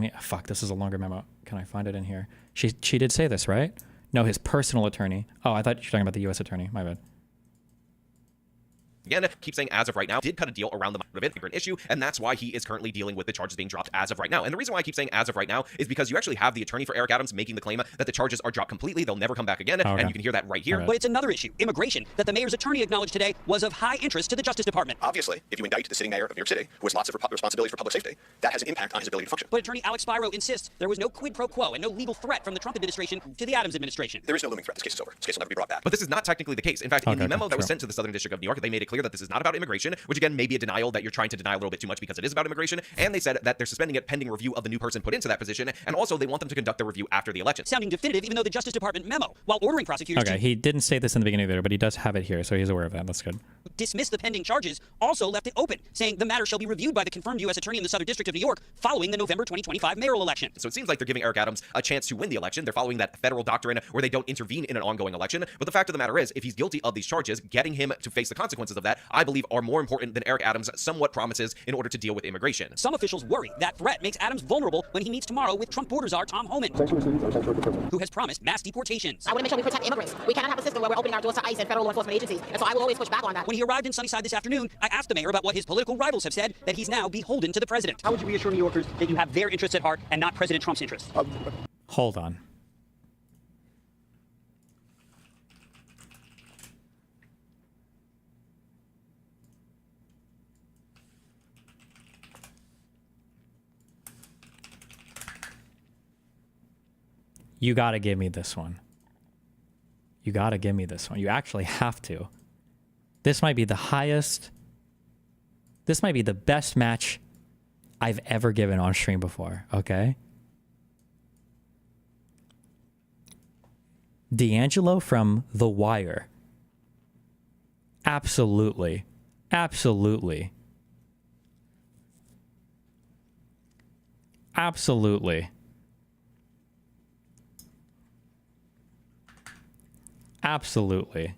This is a longer memo. Can I find it in here? She did say this, right? No, his personal attorney. Oh, I thought you were talking about the U.S. attorney. My bad. Again, keep saying as of right now, did cut a deal around the migrant issue, and that's why he is currently dealing with the charges being dropped as of right now. And the reason why I keep saying as of right now is because you actually have the attorney for Eric Adams making the claim that the charges are dropped completely, they'll never come back again, and you can hear that right here. But it's another issue, immigration, that the mayor's attorney acknowledged today was of high interest to the Justice Department. Obviously, if you indict the sitting mayor of New York City, who has lots of responsibilities for public safety, that has an impact on his ability to function. But attorney Alex Spiro insists there was no quid pro quo and no legal threat from the Trump administration to the Adams administration. There is no looming threat. This case is over. This case will never be brought back. But this is not technically the case. In fact, in the memo that was sent to the Southern District of New York, they made it clear that this is not about immigration, which again may be a denial that you're trying to deny a little bit too much because it is about immigration. And they said that they're suspending it pending review of the new person put into that position. And also they want them to conduct the review after the election. Sounding definitive, even though the Justice Department memo, while ordering prosecutors Okay, he didn't say this in the beginning of the video, but he does have it here, so he's aware of that. That's good. Dismiss the pending charges, also left it open, saying the matter shall be reviewed by the confirmed U.S. attorney in the Southern District of New York following the November 2025 mayoral election. So it seems like they're giving Eric Adams a chance to win the election. They're following that federal doctrine where they don't intervene in an ongoing election. But the fact of the matter is, if he's guilty of these charges, getting him to face the consequences of that, I believe, are more important than Eric Adams' somewhat promises in order to deal with immigration. Some officials worry that threat makes Adams vulnerable when he meets tomorrow with Trump border czar Tom Homan, who has promised mass deportations. I want to make sure we protect immigrants. We cannot have a system where we're opening our doors to ICE and federal law enforcement agencies. And so I will always push back on that. When he arrived in Sunnyside this afternoon, I asked the mayor about what his political rivals have said, that he's now beholden to the president. How would you reassure New Yorkers that you have their interests at heart and not President Trump's interests? Hold on. You got to give me this one. You got to give me this one. You actually have to. This might be the highest. This might be the best match I've ever given on stream before, okay? D'Angelo from The Wire. Absolutely. Absolutely. Absolutely. Absolutely.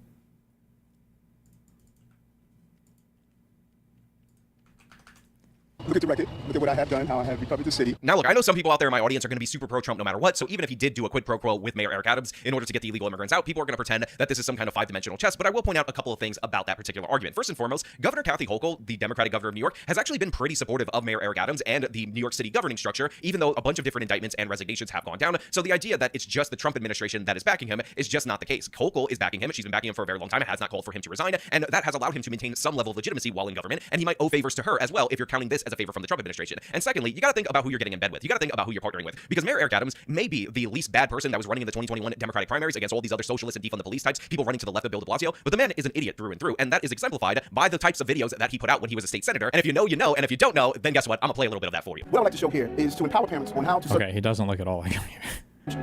Look at the record. Look at what I have done, how I have recovered the city. Now, look, I know some people out there in my audience are going to be super pro-Trump no matter what, so even if he did do a quid pro quo with Mayor Eric Adams in order to get the illegal immigrants out, people are going to pretend that this is some kind of five-dimensional chess, but I will point out a couple of things about that particular argument. First and foremost, Governor Kathy Hochul, the Democratic governor of New York, has actually been pretty supportive of Mayor Eric Adams and the New York City governing structure, even though a bunch of different indictments and resignations have gone down. So the idea that it's just the Trump administration that is backing him is just not the case. Hochul is backing him. She's been backing him for a very long time. It has not called for him to resign, and that has allowed him to maintain some level of legitimacy while in government, and he might owe favors to her as well if you're counting this as a favor from the Trump administration. And secondly, you got to think about who you're getting in bed with. You got to think about who you're partnering with, because Mayor Eric Adams may be the least bad person that was running in the 2021 Democratic primaries against all these other socialist and defund the police types, people running to the left of Bill de Blasio, but the man is an idiot through and through, and that is exemplified by the types of videos that he put out when he was a state senator. And if you know, you know, and if you don't know, then guess what? I'm gonna play a little bit of that for you. What I'd like to show here is to empower parents on how to Okay, he doesn't look at all like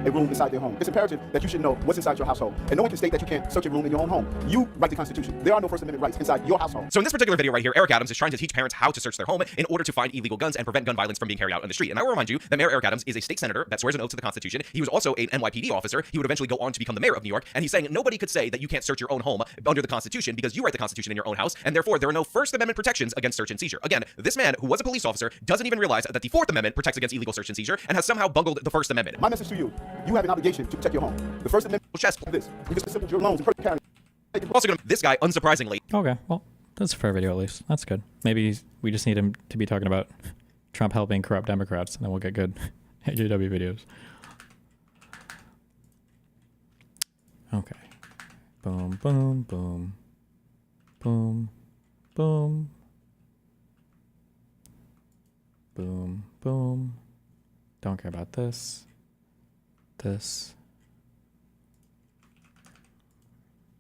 a room inside their home. It's imperative that you should know what's inside your household, and no one can state that you can't search a room in your own home. You write the Constitution. There are no First Amendment rights inside your household. So in this particular video right here, Eric Adams is trying to teach parents how to search their home in order to find illegal guns and prevent gun violence from being carried out in the street. And I will remind you that Mayor Eric Adams is a state senator that swears an oath to the Constitution. He was also an NYPD officer. He would eventually go on to become the mayor of New York, and he's saying nobody could say that you can't search your own home under the Constitution because you write the Constitution in your own house, and therefore there are no First Amendment protections against search and seizure. Again, this man, who was a police officer, doesn't even realize that the Fourth Amendment protects against illegal search and seizure and has somehow bungled the First Amendment. My message to you, you have an obligation to protect your home. The First Amendment chess this. You just simple your loans and carry. Also, this guy, unsurprisingly. Okay, well, that's a fair video at least. That's good. Maybe we just need him to be talking about Trump helping corrupt Democrats, and then we'll get good. AJW videos. Okay. Boom, boom, boom. Boom, boom. Boom, boom. Don't care about this. This.